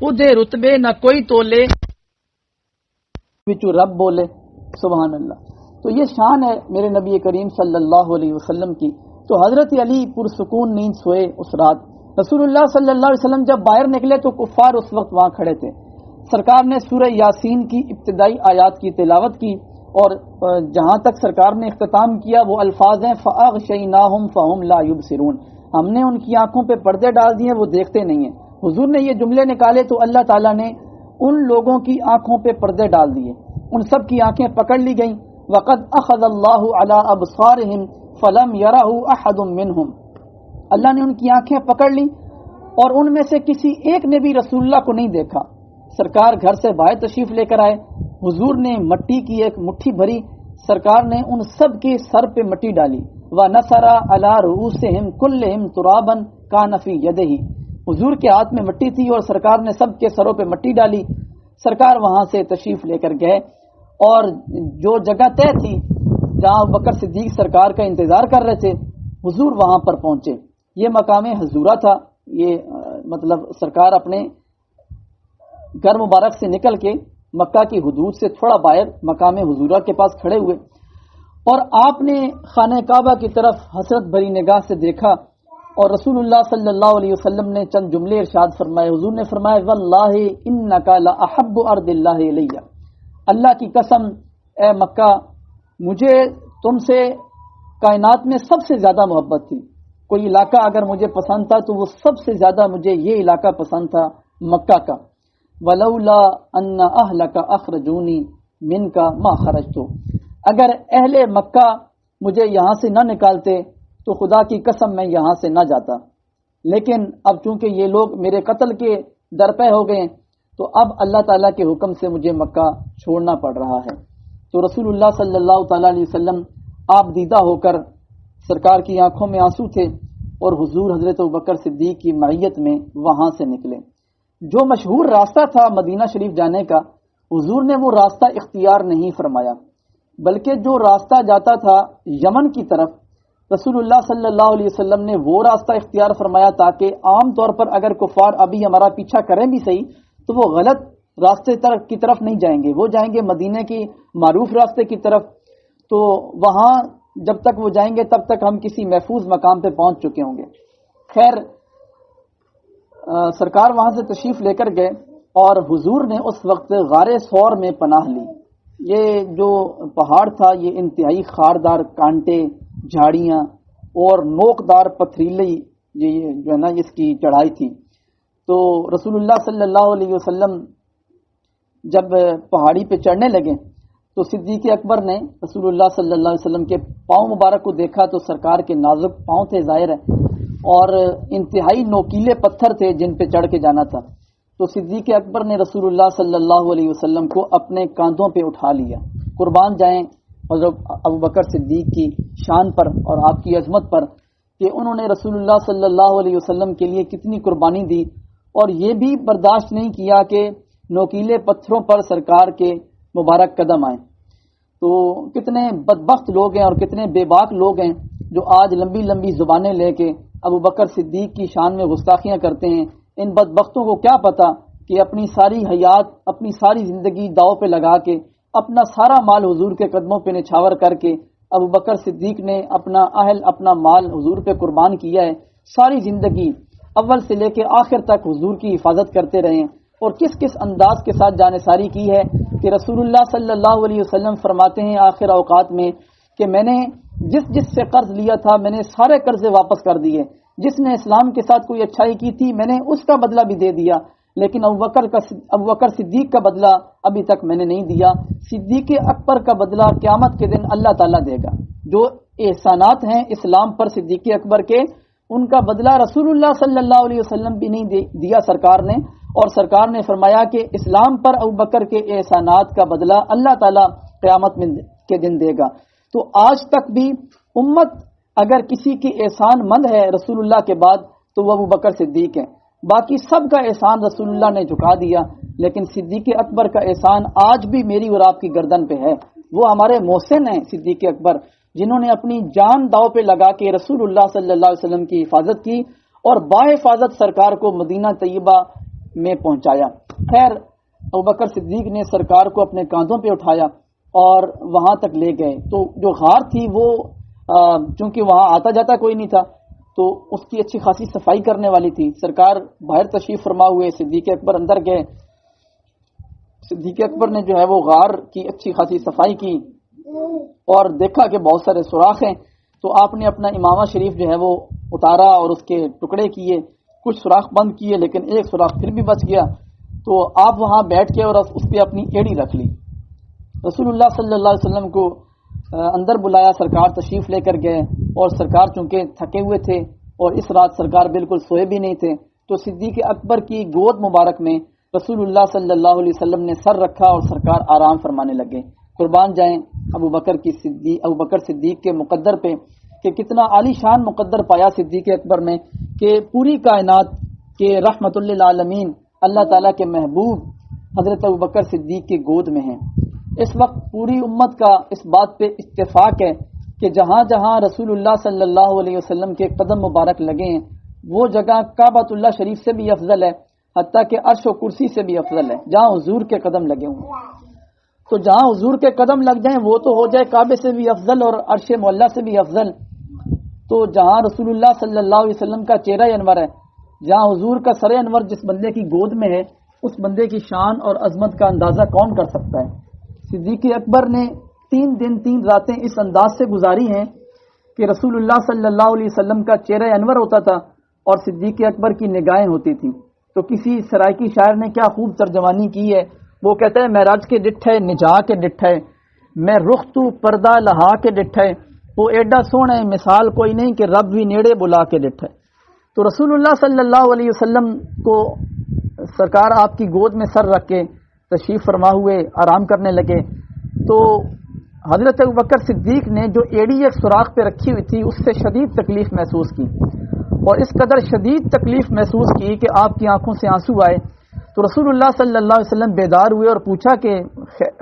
ادھے رتبے نہ کوئی تولے وچو رب بولے، سبحان اللہ۔ تو یہ شان ہے میرے نبی کریم صلی اللہ علیہ وسلم کی۔ تو حضرت علی پرسکون نیند سوئے اس رات۔ رسول اللہ صلی اللہ علیہ وسلم جب باہر نکلے تو کفار اس وقت وہاں کھڑے تھے۔ سرکار نے سورہ یاسین کی ابتدائی آیات کی تلاوت کی اور جہاں تک سرکار نے اختتام کیا وہ الفاظ ہیں فَأَغْشَيْنَاهُمْ فَهُمْ لَا يُبْصِرُونَ، ہم نے ان کی آنکھوں پہ پردے ڈال دیے وہ دیکھتے نہیں ہیں۔ حضور نے یہ جملے نکالے تو اللہ تعالیٰ نے ان لوگوں کی آنکھوں پہ پردے ڈال دیے، ان سب کی آنکھیں پکڑ لی گئیں۔ وَقَدْ أَخَذَ اللَّهُ عَلَىٰ أَبْصَارِهِمْ فَلَمْ يَرَهُ أَحَدٌ مِّنْهُمْ، اللہ نے ان کی آنکھیں پکڑ لی اور ان میں سے کسی ایک نے بھی رسول اللہ کو نہیں دیکھا۔ سرکار گھر سے باہر تشریف لے کر آئے، حضور نے مٹی کی ایک مٹھی بھری، سرکار نے ان سب کے سر پہ مٹی ڈالی۔ وَنَثَرَ عَلَىٰ رُؤُوسِهِمْ كُلِّهِمْ تُرَابًا كَانَ فِي يَدِهِ، حضور کے ہاتھ میں مٹی تھی اور سرکار نے سب کے سروں پہ مٹی ڈالی۔ سرکار وہاں سے تشریف لے کر گئے اور جو جگہ طے تھی جہاں بکر صدیق سرکار کا انتظار کر رہے تھے حضور وہاں پر پہنچے۔ یہ مقام حضورہ تھا، یہ مطلب سرکار اپنے گھر مبارک سے نکل کے مکہ کی حدود سے تھوڑا باہر مقام حضورہ کے پاس کھڑے ہوئے اور آپ نے خانہ کعبہ کی طرف حسرت بھری نگاہ سے دیکھا اور رسول اللہ صلی اللہ علیہ وسلم نے چند جملے ارشاد فرمائے۔ حضور نے فرمایا واللہ انک لاحب ارض اللہ الی، اللہ کی قسم اے مکہ مجھے تم سے کائنات میں سب سے زیادہ محبت تھی، کوئی علاقہ اگر مجھے پسند تھا تو وہ سب سے زیادہ مجھے یہ علاقہ پسند تھا مکہ کا۔ ولولا ان اہلک اخرجونی منک ما خرجت، اگر اہل مکہ مجھے یہاں سے نہ نکالتے تو خدا کی قسم میں یہاں سے نہ جاتا، لیکن اب چونکہ یہ لوگ میرے قتل کے درپے ہو گئے تو اب اللہ تعالیٰ کے حکم سے مجھے مکہ چھوڑنا پڑ رہا ہے۔ تو رسول اللہ صلی اللہ تعالیٰ علیہ وسلم آپ دیدہ ہو کر سرکار کی آنکھوں میں آنسو تھے اور حضور حضرت ابوبکر صدیق کی معیت میں وہاں سے نکلے۔ جو مشہور راستہ تھا مدینہ شریف جانے کا حضور نے وہ راستہ اختیار نہیں فرمایا، بلکہ جو راستہ جاتا تھا یمن کی طرف رسول اللہ صلی اللہ علیہ وسلم نے وہ راستہ اختیار فرمایا تاکہ عام طور پر اگر کفار ابھی ہمارا پیچھا کریں بھی صحیح تو وہ غلط راستے کی طرف نہیں جائیں گے، وہ جائیں گے مدینے کی معروف راستے کی طرف۔ تو وہاں جب تک وہ جائیں گے تب تک ہم کسی محفوظ مقام پہ پہنچ چکے ہوں گے۔ خیر سرکار وہاں سے تشریف لے کر گئے اور حضور نے اس وقت غار ثور میں پناہ لی۔ یہ جو پہاڑ تھا یہ انتہائی خاردار کانٹے، جھاڑیاں اور نوکدار پتھریلی یہ جو ہے نا اس کی چڑھائی تھی۔ تو رسول اللہ صلی اللہ علیہ وسلم جب پہاڑی پہ چڑھنے لگے تو صدیق اکبر نے رسول اللہ صلی اللہ علیہ وسلم کے پاؤں مبارک کو دیکھا تو سرکار کے نازک پاؤں تھے ظاہر ہے، اور انتہائی نوکیلے پتھر تھے جن پہ چڑھ کے جانا تھا۔ تو صدیق اکبر نے رسول اللہ صلی اللہ علیہ وسلم کو اپنے کاندھوں پہ اٹھا لیا۔ قربان جائیں حضرت ابوبکر صدیق کی شان پر اور آپ کی عظمت پر کہ انہوں نے رسول اللہ صلی اللہ علیہ وسلم کے لیے کتنی قربانی دی اور یہ بھی برداشت نہیں کیا کہ نوکیلے پتھروں پر سرکار کے مبارک قدم آئیں۔ تو کتنے بدبخت لوگ ہیں اور کتنے بے باک لوگ ہیں جو آج لمبی لمبی زبانیں لے کے ابوبکر صدیق کی شان میں گستاخیاں کرتے ہیں۔ ان بدبختوں کو کیا پتا کہ اپنی ساری حیات، اپنی ساری زندگی داؤ پہ لگا کے، اپنا سارا مال حضور کے قدموں پہ نچھاور کر کے ابو بکر صدیق نے اپنا اہل، اپنا مال حضور پہ قربان کیا ہے. ساری زندگی اول سے لے کے آخر تک حضور کی حفاظت کرتے رہے، اور کس کس انداز کے ساتھ جانثاری کی ہے کہ رسول اللہ صلی اللہ علیہ وسلم فرماتے ہیں آخر اوقات میں کہ میں نے جس سے قرض لیا تھا میں نے سارے قرضے واپس کر دیے، جس نے اسلام کے ساتھ کوئی اچھائی کی تھی میں نے اس کا بدلہ بھی دے دیا، لیکن ابو بکر صدیق کا بدلہ ابھی تک میں نے نہیں دیا. صدیق اکبر کا بدلہ قیامت کے دن اللہ تعالیٰ دے گا. جو احسانات ہیں اسلام پر صدیق اکبر کے، ان کا بدلہ رسول اللہ صلی اللہ علیہ وسلم بھی نہیں دیا سرکار نے، اور سرکار نے فرمایا کہ اسلام پر ابو بکر کے احسانات کا بدلہ اللہ تعالیٰ قیامت میں کے دن دے گا. تو آج تک بھی امت اگر کسی کی احسان مند ہے رسول اللہ کے بعد تو وہ ابو بکر صدیق ہے. باقی سب کا احسان رسول اللہ نے جھکا دیا، لیکن صدیق اکبر کا احسان آج بھی میری اور آپ کی گردن پہ ہے. وہ ہمارے محسن ہیں صدیق اکبر، جنہوں نے اپنی جان داؤ پہ لگا کے رسول اللہ صلی اللہ علیہ وسلم کی حفاظت کی اور باحفاظت سرکار کو مدینہ طیبہ میں پہنچایا. خیر ابوبکر صدیق نے سرکار کو اپنے کاندھوں پہ اٹھایا اور وہاں تک لے گئے. تو جو غار تھی وہ چونکہ وہاں آتا جاتا کوئی نہیں تھا تو اس کی اچھی خاصی صفائی کرنے والی تھی. سرکار باہر تشریف فرما ہوئے، صدیق اکبر اندر گئے. صدیق اکبر نے جو ہے وہ غار کی اچھی خاصی صفائی کی اور دیکھا کہ بہت سارے سوراخ ہیں، تو آپ نے اپنا امامہ شریف جو ہے وہ اتارا اور اس کے ٹکڑے کیے. کچھ سوراخ بند کیے لیکن ایک سوراخ پھر بھی بچ گیا. تو آپ وہاں بیٹھ کے اور اس پہ اپنی ایڑی رکھ لی. رسول اللہ صلی اللہ علیہ وسلم کو اندر بلایا، سرکار تشریف لے کر گئے، اور سرکار چونکہ تھکے ہوئے تھے اور اس رات سرکار بالکل سوئے بھی نہیں تھے، تو صدیق اکبر کی گود مبارک میں رسول اللہ صلی اللہ علیہ وسلم نے سر رکھا اور سرکار آرام فرمانے لگے. قربان جائیں ابو بکر صدیق کے مقدر پہ کہ کتنا عالی شان مقدر پایا صدیق اکبر میں کہ پوری کائنات کے رحمت للعالمین اللہ تعالیٰ کے محبوب حضرت ابو بکر صدیق کی گود میں ہیں. اس وقت پوری امت کا اس بات پہ اتفاق ہے کہ جہاں جہاں رسول اللہ صلی اللہ علیہ وسلم کے قدم مبارک لگے ہیں وہ جگہ کعبۃ اللہ شریف سے بھی افضل ہے، حتیٰ کہ عرش و کرسی سے بھی افضل ہے جہاں حضور کے قدم لگے ہوں. تو جہاں حضور کے قدم لگ جائیں وہ تو ہو جائے کعبے سے بھی افضل اور عرش معلیٰ سے بھی افضل. تو جہاں رسول اللہ صلی اللہ علیہ وسلم کا چہرہ انور ہے، جہاں حضور کا سر انور جس بندے کی گود میں ہے، اس بندے کی شان اور عظمت کا اندازہ کون کر سکتا ہے. صدیق اکبر نے 3 دن 3 راتیں اس انداز سے گزاری ہیں کہ رسول اللہ صلی اللہ علیہ وسلم کا چہرہ انور ہوتا تھا اور صدیق اکبر کی نگاہیں ہوتی تھیں. تو کسی سرائکی شاعر نے کیا خوب ترجمانی کی ہے، وہ کہتا ہے معراج کے ڈٹھے نجا کے ڈٹھے، میں رخ تو پردہ لہا کے ڈٹھے، وہ ایڈا سونا مثال کوئی نہیں کہ رب بھی نیڑے بلا کے ڈٹھے. تو رسول اللہ صلی اللہ علیہ وسلم کو سرکار آپ کی گود میں سر رکھ کے تشریف فرما ہوئے آرام کرنے لگے. تو حضرت ابوبکر صدیق نے جو ایڑی ایک سوراخ پہ رکھی ہوئی تھی اس سے شدید تکلیف محسوس کی، اور اس قدر شدید تکلیف محسوس کی کہ آپ کی آنکھوں سے آنسو آئے. تو رسول اللہ صلی اللہ علیہ وسلم بیدار ہوئے اور پوچھا کہ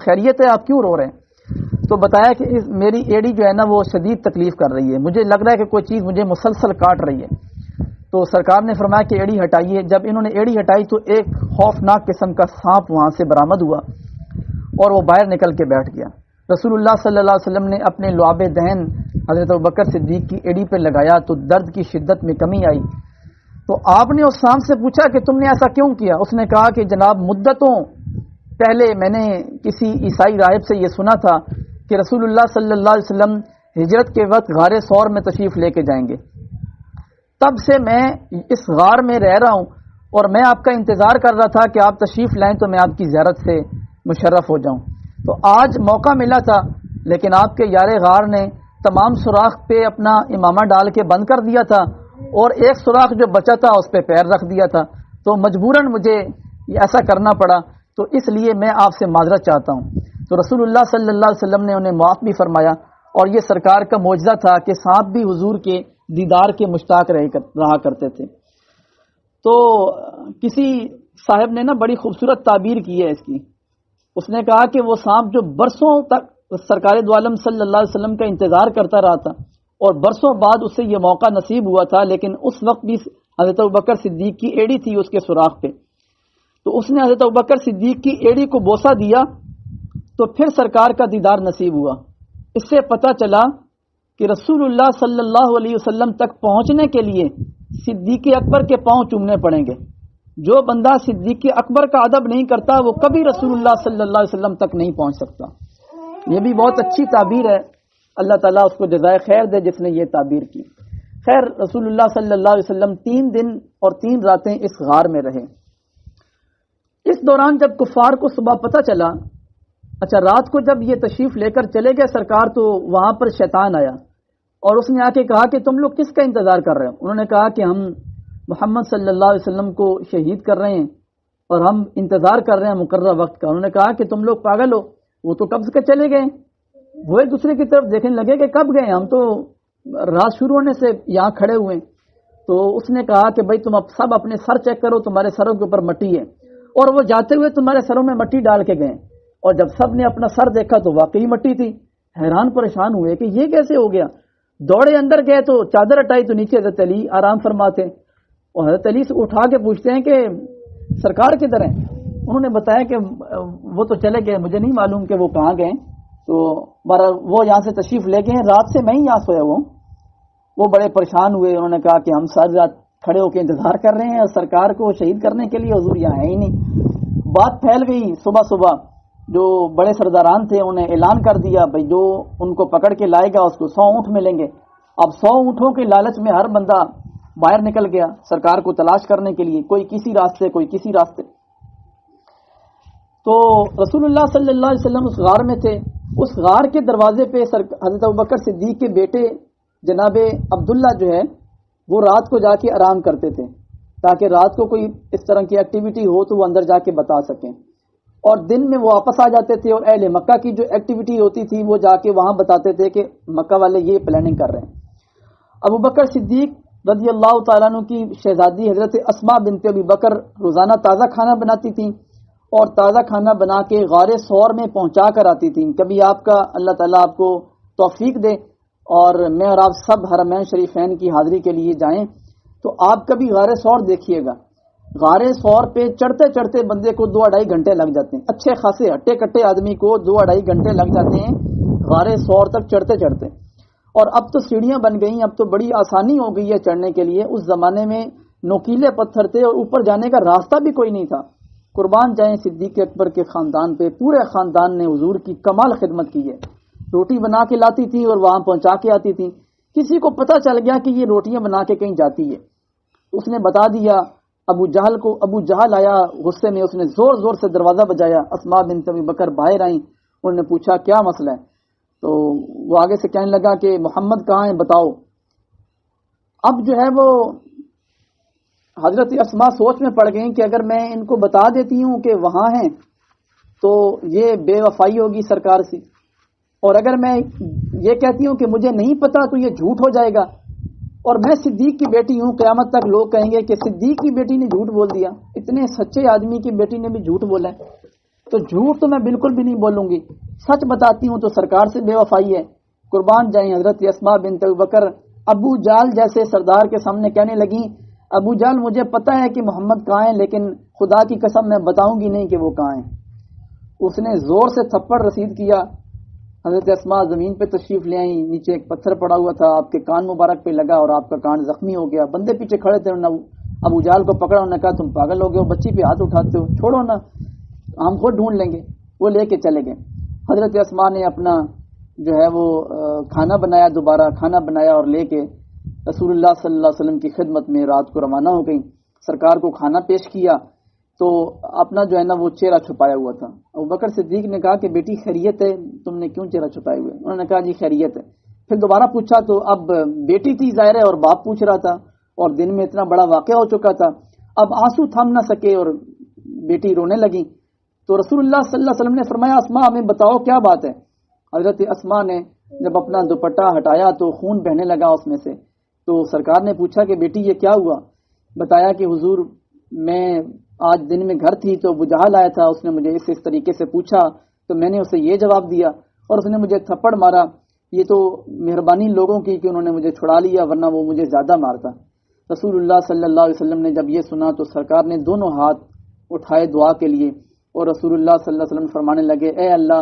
خیریت ہے، آپ کیوں رو رہے ہیں؟ تو بتایا کہ میری ایڑی جو ہے نا وہ شدید تکلیف کر رہی ہے، مجھے لگ رہا ہے کہ کوئی چیز مجھے مسلسل کاٹ رہی ہے. تو سرکار نے فرمایا کہ ایڑی ہٹائیے. جب انہوں نے ایڑی ہٹائی تو ایک خوفناک قسم کا سانپ وہاں سے برآمد ہوا اور وہ باہر نکل کے بیٹھ گیا. رسول اللہ صلی اللہ علیہ وسلم نے اپنے لعاب دہن حضرت ابوبکر صدیق کی ایڑی پہ لگایا تو درد کی شدت میں کمی آئی. تو آپ نے اس سانپ سے پوچھا کہ تم نے ایسا کیوں کیا؟ اس نے کہا کہ جناب مدتوں پہلے میں نے کسی عیسائی راہب سے یہ سنا تھا کہ رسول اللہ صلی اللہ علیہ وسلم ہجرت کے وقت غار ثور میں تشریف لے کے جائیں گے، تب سے میں اس غار میں رہ رہا ہوں اور میں آپ کا انتظار کر رہا تھا کہ آپ تشریف لائیں تو میں آپ کی زیارت سے مشرف ہو جاؤں. تو آج موقع ملا تھا لیکن آپ کے یار غار نے تمام سوراخ پہ اپنا امامہ ڈال کے بند کر دیا تھا اور ایک سوراخ جو بچا تھا اس پہ پیر رکھ دیا تھا. تو مجبوراً مجھے ایسا کرنا پڑا، تو اس لیے میں آپ سے معذرت چاہتا ہوں. تو رسول اللہ صلی اللہ علیہ وسلم نے انہیں معاف بھی فرمایا، اور یہ سرکار کا معجزہ تھا کہ سانپ بھی حضور کے دیدار کے مشتاق رہا کرتے تھے. تو کسی صاحب نے نا بڑی خوبصورت تعبیر کی ہے اس کی. اس نے کہا کہ وہ سانپ جو برسوں تک سرکار دو عالم صلی اللہ علیہ وسلم کا انتظار کرتا رہا تھا اور برسوں بعد اسے یہ موقع نصیب ہوا تھا، لیکن اس وقت بھی حضرت ابوبکر صدیق کی ایڑی تھی اس کے سوراخ پہ. تو اس نے حضرت ابوبکر صدیق کی ایڑی کو بوسہ دیا تو پھر سرکار کا دیدار نصیب ہوا۔ اس سے پتہ چلا کہ رسول اللہ صلی اللہ علیہ وسلم تک پہنچنے کے لیے صدیق اکبر کے پاؤں چومنے پڑیں گے۔ جو بندہ صدیق اکبر کا ادب نہیں کرتا وہ کبھی رسول اللہ صلی اللہ علیہ وسلم تک نہیں پہنچ سکتا۔ یہ بھی بہت اچھی تعبیر ہے، اللہ تعالیٰ اس کو جزائے خیر دے جس نے یہ تعبیر کی۔ خیر، رسول اللہ صلی اللہ علیہ وسلم 3 دن اور 3 راتیں اس غار میں رہے۔ اس دوران جب کفار کو صبح پتہ چلا، اچھا رات کو جب یہ تشریف لے کر چلے گئے سرکار، تو وہاں پر شیطان آیا اور اس نے آ کے کہا کہ تم لوگ کس کا انتظار کر رہے ہو؟ انہوں نے کہا کہ ہم محمد صلی اللہ علیہ وسلم کو شہید کر رہے ہیں اور ہم انتظار کر رہے ہیں مقررہ وقت کا۔ انہوں نے کہا کہ تم لوگ پاگل ہو، وہ تو کب سے چلے گئے۔ وہ ایک دوسرے کی طرف دیکھنے لگے کہ کب گئے، ہم تو رات شروع ہونے سے یہاں کھڑے ہوئے۔ تو اس نے کہا کہ بھائی تم اب سب اپنے سر چیک کرو، تمہارے سروں کے اوپر مٹی ہے، اور وہ جاتے ہوئے تمہارے سروں میں مٹی ڈال کے گئے۔ اور جب سب نے اپنا سر دیکھا تو واقعی مٹی تھی، حیران پریشان ہوئے کہ یہ کیسے ہو گیا۔ دوڑے اندر گئے تو چادر ہٹائی تو نیچے حضرت علی آرام فرماتے، اور حضرت علی سے اٹھا کے پوچھتے ہیں کہ سرکار کدھر ہیں؟ انہوں نے بتایا کہ وہ تو چلے گئے، مجھے نہیں معلوم کہ وہ کہاں گئے۔ تو وہ یہاں سے تشریف لے گئے، رات سے میں ہی یہاں سویا ہوں۔ وہ بڑے پریشان ہوئے، انہوں نے کہا کہ ہم ساری رات کھڑے ہو کے انتظار کر رہے ہیں اور سرکار کو شہید کرنے کے لیے حضور یہاں ہے ہی نہیں۔ بات پھیل گئی، صبح صبح جو بڑے سرداران تھے انہیں اعلان کر دیا بھائی جو ان کو پکڑ کے لائے گا اس کو 100 اونٹ ملیں گے۔ اب 100 اونٹوں کے لالچ میں ہر بندہ باہر نکل گیا سرکار کو تلاش کرنے کے لیے، کوئی کسی راستے کوئی کسی راستے۔ تو رسول اللہ صلی اللہ علیہ وسلم اس غار میں تھے۔ اس غار کے دروازے پہ حضرت ابوبکر صدیق کے بیٹے جناب عبداللہ جو ہے وہ رات کو جا کے آرام کرتے تھے تاکہ رات کو کوئی اس طرح کی ایکٹیویٹی ہو تو وہ اندر جا کے بتا سکیں، اور دن میں وہ واپس آ جاتے تھے اور اہل مکہ کی جو ایکٹیویٹی ہوتی تھی وہ جا کے وہاں بتاتے تھے کہ مکہ والے یہ پلاننگ کر رہے ہیں۔ ابوبکر صدیق رضی اللہ تعالیٰ عنہ کی شہزادی حضرت اسماء بنت ابی بکر روزانہ تازہ کھانا بناتی تھیں اور تازہ کھانا بنا کے غار ثور میں پہنچا کر آتی تھیں۔ کبھی آپ کا اللہ تعالیٰ آپ کو توفیق دے اور میں اور آپ سب حرمین شریفین کی حاضری کے لیے جائیں تو آپ کبھی غار ثور دیکھیے گا۔ غار ثور پہ چڑھتے چڑھتے بندے کو 2-2.5 گھنٹے لگ جاتے ہیں، اچھے خاصے ہٹے کٹے آدمی کو 2-2.5 گھنٹے لگ جاتے ہیں غار ثور تک چڑھتے چڑھتے۔ اور اب تو سیڑھیاں بن گئی، اب تو بڑی آسانی ہو گئی ہے چڑھنے کے لیے۔ اس زمانے میں نوکیلے پتھر تھے اور اوپر جانے کا راستہ بھی کوئی نہیں تھا۔ قربان جائیں صدیق اکبر کے خاندان پہ، پورے خاندان نے حضور کی کمال خدمت کی ہے۔ روٹی بنا کے لاتی تھی اور وہاں پہنچا کے آتی تھی۔ کسی کو پتہ چل گیا کہ یہ روٹیاں بنا کے کہیں جاتی ہے، اس نے بتا دیا ابو جہل کو۔ ابو جہل آیا غصے میں، اس نے زور زور سے دروازہ بجایا۔ اسماء بنت ابی بکر باہر آئیں، انہوں نے پوچھا کیا مسئلہ ہے؟ تو وہ آگے سے کہنے لگا کہ محمد کہاں ہے بتاؤ۔ اب جو ہے وہ حضرت اسماء سوچ میں پڑ گئیں کہ اگر میں ان کو بتا دیتی ہوں کہ وہاں ہیں تو یہ بے وفائی ہوگی سرکار سے، اور اگر میں یہ کہتی ہوں کہ مجھے نہیں پتا تو یہ جھوٹ ہو جائے گا، اور میں صدیق کی بیٹی ہوں، قیامت تک لوگ کہیں گے کہ صدیق کی بیٹی نے جھوٹ بول دیا، اتنے سچے آدمی کی بیٹی نے بھی جھوٹ بولا ہے، تو جھوٹ تو میں بالکل بھی نہیں بولوں گی، سچ بتاتی ہوں تو سرکار سے بے وفائی ہے۔ قربان جائیں حضرت اسماء بنت ابی بکر ابو جہل جیسے سردار کے سامنے کہنے لگیں ابو جہل مجھے پتا ہے کہ محمد کہاں ہے، لیکن خدا کی قسم میں بتاؤں گی نہیں کہ وہ کہاں ہیں۔ اس نے زور سے تھپڑ رسید کیا، حضرت اسماء زمین پہ تشریف لے آئیں، نیچے ایک پتھر پڑا ہوا تھا، آپ کے کان مبارک پہ لگا اور آپ کا کان زخمی ہو گیا۔ بندے پیچھے کھڑے تھے، انہوں نے ابو جہل کو پکڑا، انہوں نے کہا تم پاگل ہو گئے ہو، بچی پہ ہاتھ اٹھاتے ہو، چھوڑو نا ہم خود ڈھونڈ لیں گے۔ وہ لے کے چلے گئے۔ حضرت اسماء نے اپنا جو ہے وہ کھانا بنایا، دوبارہ کھانا بنایا اور لے کے رسول اللہ صلی اللہ علیہ وسلم کی خدمت میں رات کو روانہ ہو گئی۔ سرکار کو کھانا پیش کیا تو اپنا جو ہے نا وہ چہرہ چھپایا ہوا تھا۔ ابوبکر صدیق نے کہا کہ بیٹی خیریت ہے، تم نے کیوں چہرہ چھپائے ہوئے؟ انہوں نے کہا جی خیریت ہے۔ پھر دوبارہ پوچھا تو اب بیٹی تھی ظاہر ہے اور باپ پوچھ رہا تھا، اور دن میں اتنا بڑا واقعہ ہو چکا تھا، اب آنسو تھم نہ سکے اور بیٹی رونے لگی۔ تو رسول اللہ صلی اللہ علیہ وسلم نے فرمایا اسماء ہمیں بتاؤ کیا بات ہے۔ حضرت اسماء نے جب اپنا دوپٹہ ہٹایا تو خون بہنے لگا اس میں سے۔ تو سرکار نے پوچھا کہ بیٹی یہ کیا ہوا؟ بتایا کہ حضور میں آج دن میں گھر تھی تو ابو جہل آیا تھا، اس نے مجھے اس طریقے سے پوچھا تو میں نے اسے یہ جواب دیا اور اس نے مجھے تھپڑ مارا۔ یہ تو مہربانی لوگوں کی کہ انہوں نے مجھے چھڑا لیا، ورنہ وہ مجھے زیادہ مارتا۔ رسول اللہ صلی اللہ علیہ وسلم نے جب یہ سنا تو سرکار نے دونوں ہاتھ اٹھائے دعا کے لیے، اور رسول اللہ صلی اللہ علیہ وسلم فرمانے لگے اے اللہ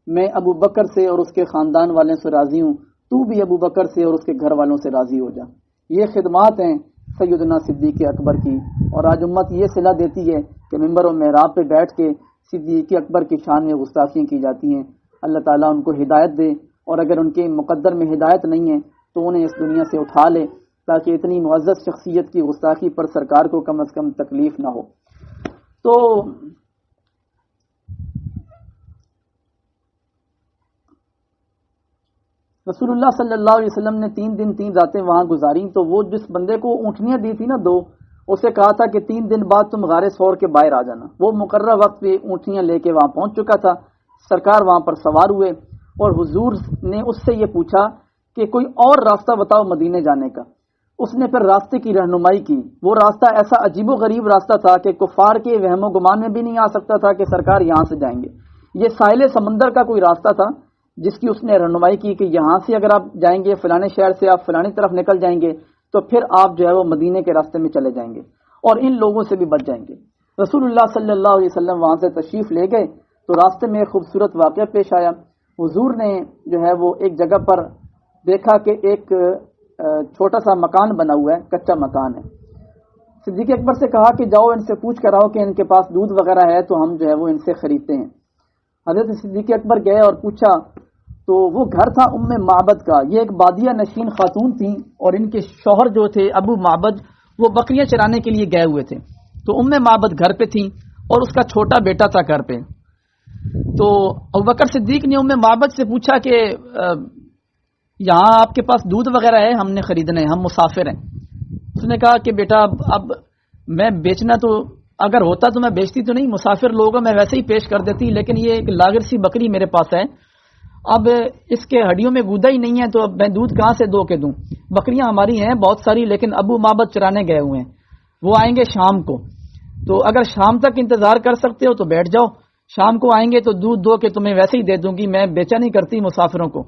میں ابو بکر سے اور اس کے خاندان والوں سے راضی ہوں، تو بھی ابو بکر سے اور اس کے گھر والوں سے راضی ہو جا۔ یہ خدمات ہیں سیدنا صدیق اکبر کی، اور آج امت یہ صلہ دیتی ہے کہ ممبر و محراب پہ بیٹھ کے صدیق اکبر کی شان میں گستاخیاں کی جاتی ہیں۔ اللہ تعالیٰ ان کو ہدایت دے، اور اگر ان کے مقدر میں ہدایت نہیں ہے تو انہیں اس دنیا سے اٹھا لے، تاکہ اتنی معزز شخصیت کی گستاخی پر سرکار کو کم از کم تکلیف نہ ہو۔ تو رسول اللہ صلی اللہ علیہ وسلم نے 3 دن 3 راتیں وہاں گزاری، تو وہ جس بندے کو اونٹنیاں دی تھی نا 2، اسے کہا تھا کہ 3 دن بعد تم غار ثور کے باہر آ جانا۔ وہ مقررہ وقت پہ اونٹنیاں لے کے وہاں پہنچ چکا تھا۔ سرکار وہاں پر سوار ہوئے، اور حضور نے اس سے یہ پوچھا کہ کوئی اور راستہ بتاؤ مدینے جانے کا۔ اس نے پھر راستے کی رہنمائی کی۔ وہ راستہ ایسا عجیب و غریب راستہ تھا کہ کفار کے وہم و گمان میں بھی نہیں آ سکتا تھا کہ سرکار یہاں سے جائیں گے۔ یہ ساحل سمندر کا کوئی راستہ تھا جس کی اس نے رہنمائی کی کہ یہاں سے اگر آپ جائیں گے فلانے شہر سے، آپ فلانی طرف نکل جائیں گے تو پھر آپ جو ہے وہ مدینے کے راستے میں چلے جائیں گے اور ان لوگوں سے بھی بچ جائیں گے۔ رسول اللہ صلی اللہ علیہ وسلم وہاں سے تشریف لے گئے تو راستے میں ایک خوبصورت واقعہ پیش آیا۔ حضور نے جو ہے وہ ایک جگہ پر دیکھا کہ ایک چھوٹا سا مکان بنا ہوا ہے، کچا مکان ہے۔ صدیق اکبر سے کہا کہ جاؤ ان سے پوچھ کر آؤ کہ ان کے پاس دودھ وغیرہ ہے تو ہم جو ہے وہ ان سے خریدتے ہیں۔ حضرت صدیق اکبر گئے اور پوچھا تو وہ گھر تھا ام معبد کا۔ یہ ایک بادیہ نشین خاتون تھیں اور ان کے شوہر جو تھے ابو معبد وہ بکریاں چرانے کے لیے گئے ہوئے تھے، تو ام معبد گھر پہ تھیں اور اس کا چھوٹا بیٹا تھا گھر پہ۔ تو ابوبکر صدیق نے ام معبد سے پوچھا کہ یہاں آپ کے پاس دودھ وغیرہ ہے؟ ہم نے خریدنا ہے، ہم مسافر ہیں۔ اس نے کہا کہ بیٹا اب میں بیچنا تو اگر ہوتا تو میں بیچتی تو نہیں، مسافر لوگوں میں ویسے ہی پیش کر دیتی، لیکن یہ ایک لاغر سی بکری میرے پاس ہے، اب اس کے ہڈیوں میں گودا ہی نہیں ہے تو اب میں دودھ کہاں سے دو کے دوں؟ بکریاں ہماری ہیں بہت ساری، لیکن ابو معبد چرانے گئے ہوئے ہیں، وہ آئیں گے شام کو، تو اگر شام تک انتظار کر سکتے ہو تو بیٹھ جاؤ، شام کو آئیں گے تو دودھ دو کے تمہیں ویسے ہی دے دوں گی، میں بیچا نہیں کرتی مسافروں کو۔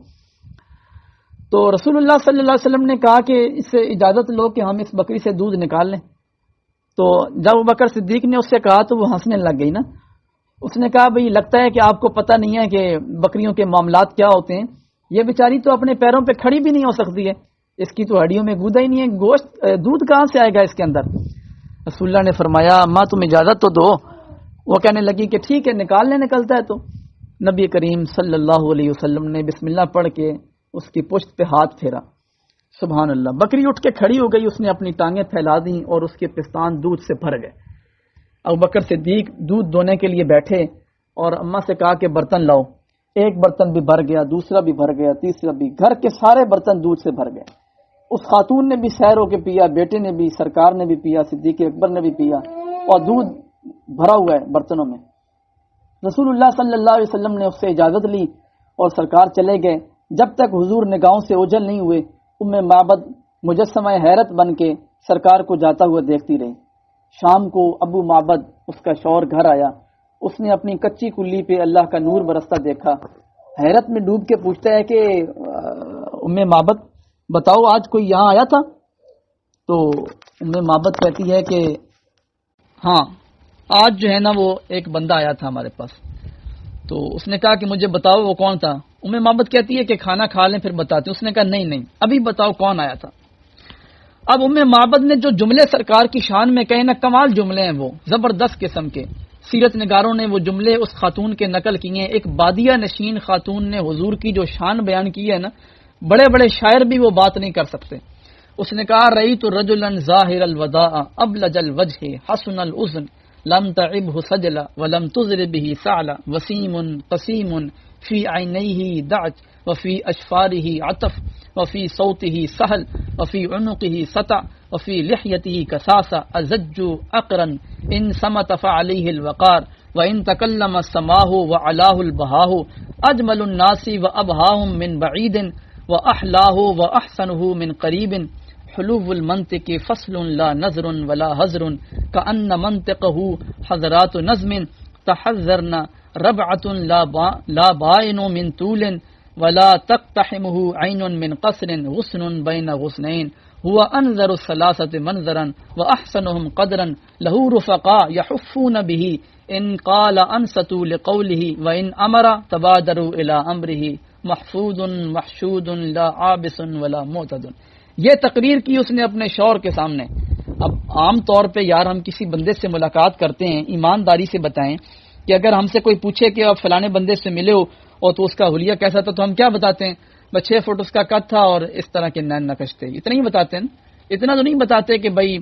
تو رسول اللہ صلی اللہ علیہ وسلم نے کہا کہ اس سے اجازت لو کہ ہم اس بکری سے دودھ نکال لیں۔ تو جب ابوبکر صدیق نے اس سے کہا تو وہ ہنسنے لگ گئی نا۔ اس نے کہا بھئی لگتا ہے کہ آپ کو پتہ نہیں ہے کہ بکریوں کے معاملات کیا ہوتے ہیں، یہ بیچاری تو اپنے پیروں پہ کھڑی بھی نہیں ہو سکتی ہے، اس کی تو ہڈیوں میں گودا ہی نہیں ہے، گوشت دودھ کہاں سے آئے گا اس کے اندر؟ رسول اللہ نے فرمایا ماں تم اجازت تو دو۔ وہ کہنے لگی کہ ٹھیک ہے نکالنے نکلتا ہے۔ تو نبی کریم صلی اللہ علیہ وسلم نے بسم اللہ پڑھ کے اس کی پشت پہ ہاتھ پھیرا، سبحان اللہ، بکری اٹھ کے کھڑی ہو گئی، اس نے اپنی ٹانگیں پھیلا دیں اور اس کے پستان دودھ سے بھر گئے۔ ابوبکر صدیق دودھ دونے کے لیے بیٹھے اور اماں سے کہا کہ برتن لاؤ، ایک برتن بھی بھر گیا، دوسرا بھی بھر گیا، تیسرا بھی، گھر کے سارے برتن دودھ سے بھر گئے۔ اس خاتون نے بھی سیر ہو کے پیا، بیٹے نے بھی، سرکار نے بھی پیا، صدیق اکبر نے بھی پیا، اور دودھ بھرا ہوا ہے برتنوں میں۔ رسول اللہ صلی اللہ علیہ وسلم نے اس سے اجازت لی اور سرکار چلے گئے۔ جب تک حضور نگاہوں سے اوجھل نہیں ہوئے ام معبد مجسمہ حیرت بن کے سرکار کو جاتا ہوا دیکھتی رہی۔ شام کو ابو معبد اس کا شوہر گھر آیا، اس نے اپنی کچی کلی پہ اللہ کا نور برستا دیکھا، حیرت میں ڈوب کے پوچھتا ہے کہ ام معبد بتاؤ آج کوئی یہاں آیا تھا؟ تو ام معبد کہتی ہے کہ ہاں آج جو ہے نا وہ ایک بندہ آیا تھا ہمارے پاس۔ تو اس نے کہا کہ مجھے بتاؤ وہ کون تھا؟ ام معبد کہتی ہے کہ کھانا کھا لیں پھر بتاتے۔ اس نے کہا نہیں ابھی بتاؤ کون آیا تھا۔ اب ام معبد نے جو جملے سرکار کی شان میں کہے نا، کمال جملے ہیں، وہ زبردست قسم کے، سیرت نگاروں نے وہ جملے اس خاتون کے نقل کیے ہیں۔ ایک بادیہ نشین خاتون نے حضور کی جو شان بیان کی ہے نا، بڑے بڑے شاعر بھی وہ بات نہیں کر سکتے۔ اس نے کہا رأیت رجلا ظاہر الوداع ابلج الوجہ حسن الاذن لم تعبه سجلا ولم تزر به سعلا وسیم قسیم فی عینیہ دعج وفی اشفارہ عطف وفی صوتہ سہل وفی عنقہ سطع وفی لحیتہ کساسہ ازج اقرن ان صمت فعلیہ الوقار وان تکلم سماہ وعلاہ البہاہ اجمل الناس وابہاہم من بعید واحلاہ واحسنہ من قریب حلو المنطق فصل لا نظر ولا حذر كأن منطقه حضرات نظم تحذرنا ربعة لا بائن من طول ولا تقتحمه عين من قصر غصن بين غصنين هو انذر الثلاثه منذرا واحسنهم قدرا له رفقاء يحفون به ان قال انصتوا لقوله وان امر تبادروا الى امره محفوظ محشود لا عابس ولا معتد. یہ تقریر کی اس نے اپنے شوہر کے سامنے. اب عام طور پہ یار ہم کسی بندے سے ملاقات کرتے ہیں، ایمانداری سے بتائیں کہ اگر ہم سے کوئی پوچھے کہ آپ فلانے بندے سے ملے ہو اور تو اس کا حلیہ کیسا تھا، تو ہم کیا بتاتے ہیں؟ 6 فٹ اس کا قد تھا اور اس طرح کے نین نقش تھے. اتنا ہی بتاتے ہیں. اتنا تو نہیں بتاتے کہ بھائی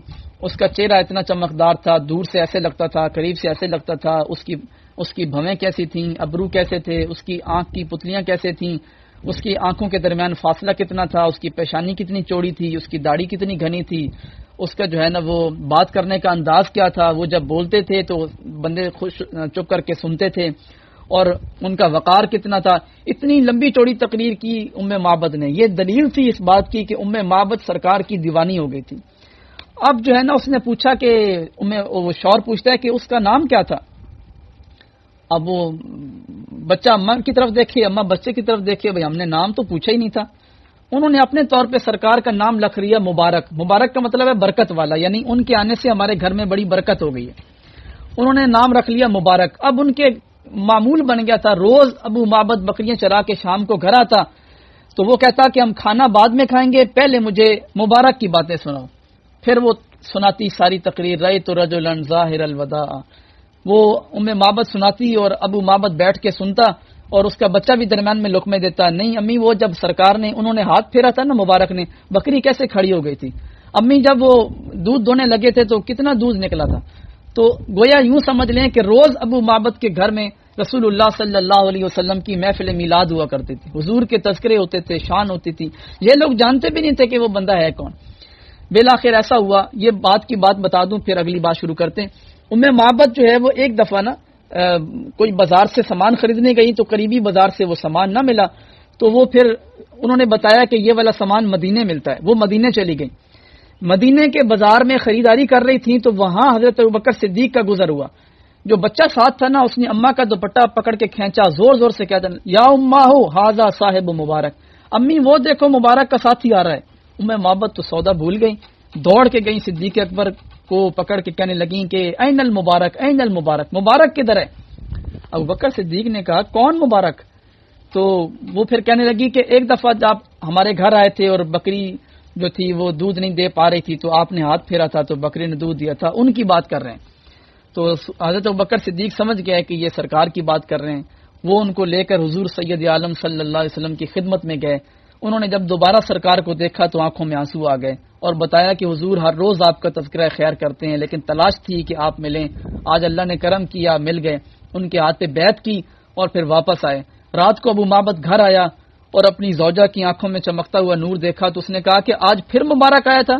اس کا چہرہ اتنا چمکدار تھا، دور سے ایسے لگتا تھا، قریب سے ایسے لگتا تھا، اس کی بھویں کیسی تھیں، ابرو کیسے تھے، اس کی آنکھ کی پتلیاں کیسے تھیں، اس کی آنکھوں کے درمیان فاصلہ کتنا تھا، اس کی پیشانی کتنی چوڑی تھی، اس کی داڑھی کتنی گھنی تھی، اس کا جو ہے نا وہ بات کرنے کا انداز کیا تھا، وہ جب بولتے تھے تو بندے خوش چپ کر کے سنتے تھے، اور ان کا وقار کتنا تھا. اتنی لمبی چوڑی تقریر کی معبد نے. یہ دلیل تھی اس بات کی کہ معبد سرکار کی دیوانی ہو گئی تھی. اب جو ہے نا اس نے پوچھا کہ وہ شوہر پوچھتا ہے کہ اس کا نام کیا تھا. اب وہ بچہ اماں کی طرف دیکھے، اماں بچے کی طرف دیکھے، بھائی ہم نے نام تو پوچھا ہی نہیں تھا. انہوں نے اپنے طور پہ سرکار کا نام لکھ لیا مبارک. مبارک کا مطلب ہے برکت والا، یعنی ان کے آنے سے ہمارے گھر میں بڑی برکت ہو گئی ہے. انہوں نے نام رکھ لیا مبارک. اب ان کے معمول بن گیا تھا، روز ابو معبد بکریاں چرا کے شام کو گھر آتا تو وہ کہتا کہ ہم کھانا بعد میں کھائیں گے، پہلے مجھے مبارک کی باتیں سناؤ. پھر وہ سناتی ساری تقریر، رأیت رجلا ظاہر الوداع. وہ معبد سناتی اور ابو معبد بیٹھ کے سنتا اور اس کا بچہ بھی درمیان میں لقمے دیتا. نہیں امی، وہ جب سرکار نے انہوں نے ہاتھ پھیرا تھا نا مبارک نے، بکری کیسے کھڑی ہو گئی تھی. امی جب وہ دودھ دونے لگے تھے تو کتنا دودھ نکلا تھا. تو گویا یوں سمجھ لیں کہ روز ابو معبد کے گھر میں رسول اللہ صلی اللہ علیہ وسلم کی محفل میلاد ہوا کرتی تھی، حضور کے تذکرے ہوتے تھے، شان ہوتی تھی. یہ لوگ جانتے بھی نہیں تھے کہ وہ بندہ ہے کون. بالآخر ایسا ہوا. یہ بات کی بات بتا دوں پھر اگلی بات شروع کرتے ہیں. معبد جو ہے وہ ایک دفعہ نا کوئی بازار سے سامان خریدنے گئی تو قریبی بازار سے وہ سامان نہ ملا، تو وہ پھر انہوں نے بتایا کہ یہ والا سامان مدینے ملتا ہے. وہ مدینے چلی گئی. مدینے کے بازار میں خریداری کر رہی تھی تو وہاں حضرت ابوبکر صدیق کا گزر ہوا. جو بچہ ساتھ تھا نا، اس نے اماں کا دوپٹہ پکڑ کے کھینچا، زور زور سے کہتا یا اماں ہو ہاذا صاحب مبارک. امی وہ دیکھو مبارک کا ساتھی آ رہا ہے. معبد تو سودا بھول گئی، دوڑ کے گئی صدیق اکبر کو پکڑ کے کہنے لگیں کہ این المبارک، این المبارک، مبارک کدھر ہے. ابوبکر صدیق نے کہا کون مبارک؟ تو وہ پھر کہنے لگی کہ ایک دفعہ جب ہمارے گھر آئے تھے اور بکری جو تھی وہ دودھ نہیں دے پا رہی تھی تو آپ نے ہاتھ پھیرا تھا تو بکری نے دودھ دیا تھا. ان کی بات کر رہے ہیں. تو حضرت ابوبکر صدیق سمجھ گیا کہ یہ سرکار کی بات کر رہے ہیں. وہ ان کو لے کر حضور سید عالم صلی اللہ علیہ وسلم کی خدمت میں گئے. انہوں نے جب دوبارہ سرکار کو دیکھا تو آنکھوں میں آنسو آ گئے اور بتایا کہ حضور ہر روز آپ کا تذکرہ خیر کرتے ہیں، لیکن تلاش تھی کہ آپ ملیں. آج اللہ نے کرم کیا، مل گئے. ان کے ہاتھ پہ بیعت کی اور پھر واپس آئے. رات کو ابو معبد گھر آیا اور اپنی زوجہ کی آنکھوں میں چمکتا ہوا نور دیکھا تو اس نے کہا کہ آج پھر مبارک آیا تھا.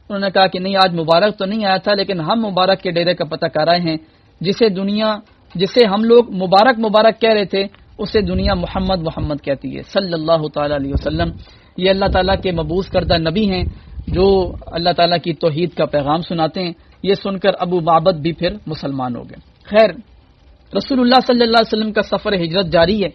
انہوں نے کہا کہ نہیں، آج مبارک تو نہیں آیا تھا، لیکن ہم مبارک کے ڈیرے کا پتہ کر آئے ہیں. جسے ہم لوگ مبارک مبارک کہہ رہے تھے اسے دنیا محمد محمد کہتی ہے صلی اللہ تعالی علیہ وسلم. یہ اللہ تعالیٰ کے مبعوث کردہ نبی ہیں جو اللہ تعالیٰ کی توحید کا پیغام سناتے ہیں. یہ سن کر ابو معبد بھی پھر مسلمان ہو گئے. خیر، رسول اللہ صلی اللہ علیہ وسلم کا سفر ہجرت جاری ہے.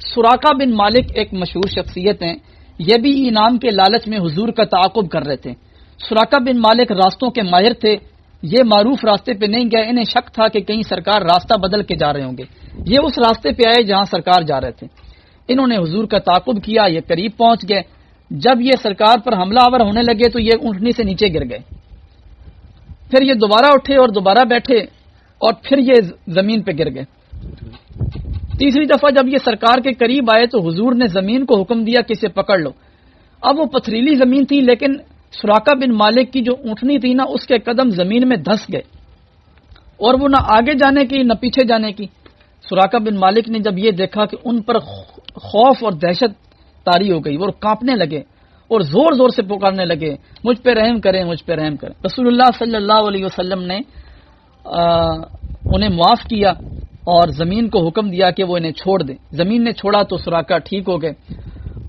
سراقہ بن مالک ایک مشہور شخصیت ہیں. یہ بھی انعام کے لالچ میں حضور کا تعاقب کر رہے تھے. سراقہ بن مالک راستوں کے ماہر تھے. یہ معروف راستے پہ نہیں گئے. انہیں شک تھا کہ کہیں سرکار راستہ بدل کے جا رہے ہوں گے. یہ اس راستے پہ آئے جہاں سرکار جا رہے تھے. انہوں نے حضور کا تعاقب کیا. یہ قریب پہنچ گئے. جب یہ سرکار پر حملہ آور ہونے لگے تو یہ اونٹنی سے نیچے گر گئے. پھر یہ دوبارہ اٹھے اور دوبارہ بیٹھے اور پھر یہ زمین پہ گر گئے. تیسری دفعہ جب یہ سرکار کے قریب آئے تو حضور نے زمین کو حکم دیا کہ اسے پکڑ لو. اب وہ پتھریلی زمین تھی لیکن سراقہ بن مالک کی جو اونٹنی تھی نا اس کے قدم زمین میں دھس گئے اور وہ نہ آگے جانے کی نہ پیچھے جانے کی. سراقہ بن مالک نے جب یہ دیکھا کہ ان پر خوف اور دہشت طاری ہو گئی، وہ کانپنے لگے اور زور زور سے پکارنے لگے مجھ پہ رحم کریں، مجھ پہ رحم کریں. رسول اللہ صلی اللہ علیہ وسلم نے انہیں معاف کیا اور زمین کو حکم دیا کہ وہ انہیں چھوڑ دیں. زمین نے چھوڑا تو سراقہ ٹھیک ہو گئے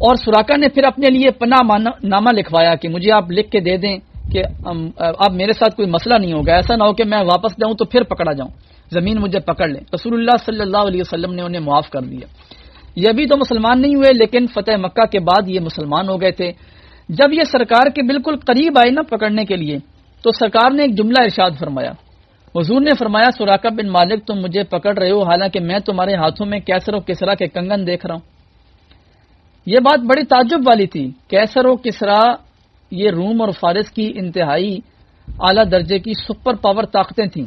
اور سراقہ نے پھر اپنے لیے پناہ نامہ لکھوایا کہ مجھے آپ لکھ کے دے دیں کہ اب میرے ساتھ کوئی مسئلہ نہیں ہوگا، ایسا نہ ہو کہ میں واپس جاؤں تو پھر پکڑا جاؤں، زمین مجھے پکڑ لے. رسول اللہ صلی اللہ علیہ وسلم نے انہیں معاف کر دیا. یہ ابھی تو مسلمان نہیں ہوئے، لیکن فتح مکہ کے بعد یہ مسلمان ہو گئے تھے۔ جب یہ سرکار کے بالکل قریب آئے نا پکڑنے کے لیے، تو سرکار نے ایک جملہ ارشاد فرمایا۔ حضور نے فرمایا سراقہ بن مالک تم مجھے پکڑ رہے ہو حالانکہ میں تمہارے ہاتھوں میں کیسر و کسرا کے کنگن دیکھ رہا ہوں۔ یہ بات بڑی تعجب والی تھی۔ کیسر و کسرا یہ روم اور فارس کی انتہائی اعلیٰ درجے کی سپر پاور طاقتیں تھیں،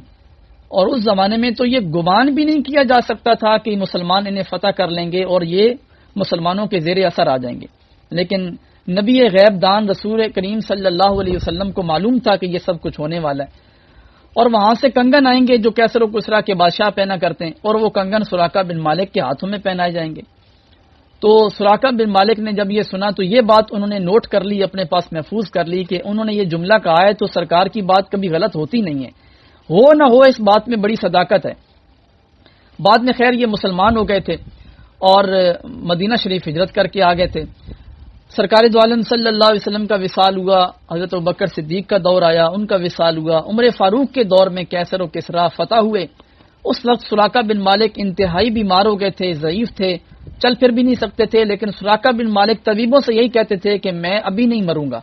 اور اس زمانے میں تو یہ گمان بھی نہیں کیا جا سکتا تھا کہ مسلمان انہیں فتح کر لیں گے اور یہ مسلمانوں کے زیر اثر آ جائیں گے۔ لیکن نبی غیب دان رسول کریم صلی اللہ علیہ وسلم کو معلوم تھا کہ یہ سب کچھ ہونے والا ہے، اور وہاں سے کنگن آئیں گے جو کیسر و کسرا کے بادشاہ پہنا کرتے ہیں، اور وہ کنگن سراقہ بن مالک کے ہاتھوں میں پہنائے جائیں گے۔ تو سراقہ بن مالک نے جب یہ سنا تو یہ بات انہوں نے نوٹ کر لی، اپنے پاس محفوظ کر لی کہ انہوں نے یہ جملہ کہا ہے تو سرکار کی بات کبھی غلط ہوتی نہیں ہے، ہو نہ ہو اس بات میں بڑی صداقت ہے۔ بعد میں خیر یہ مسلمان ہو گئے تھے اور مدینہ شریف ہجرت کر کے آ گئے تھے۔ سرکار دو عالم صلی اللہ علیہ وسلم کا وصال ہوا، حضرت ابوبکر صدیق کا دور آیا، ان کا وصال ہوا، عمر فاروق کے دور میں کیسر و کسرا فتح ہوئے۔ اس وقت سراقہ بن مالک انتہائی بیمار ہو گئے تھے، ضعیف تھے، چل پھر بھی نہیں سکتے تھے، لیکن سراقہ بن مالک طبیبوں سے یہی کہتے تھے کہ میں ابھی نہیں مروں گا،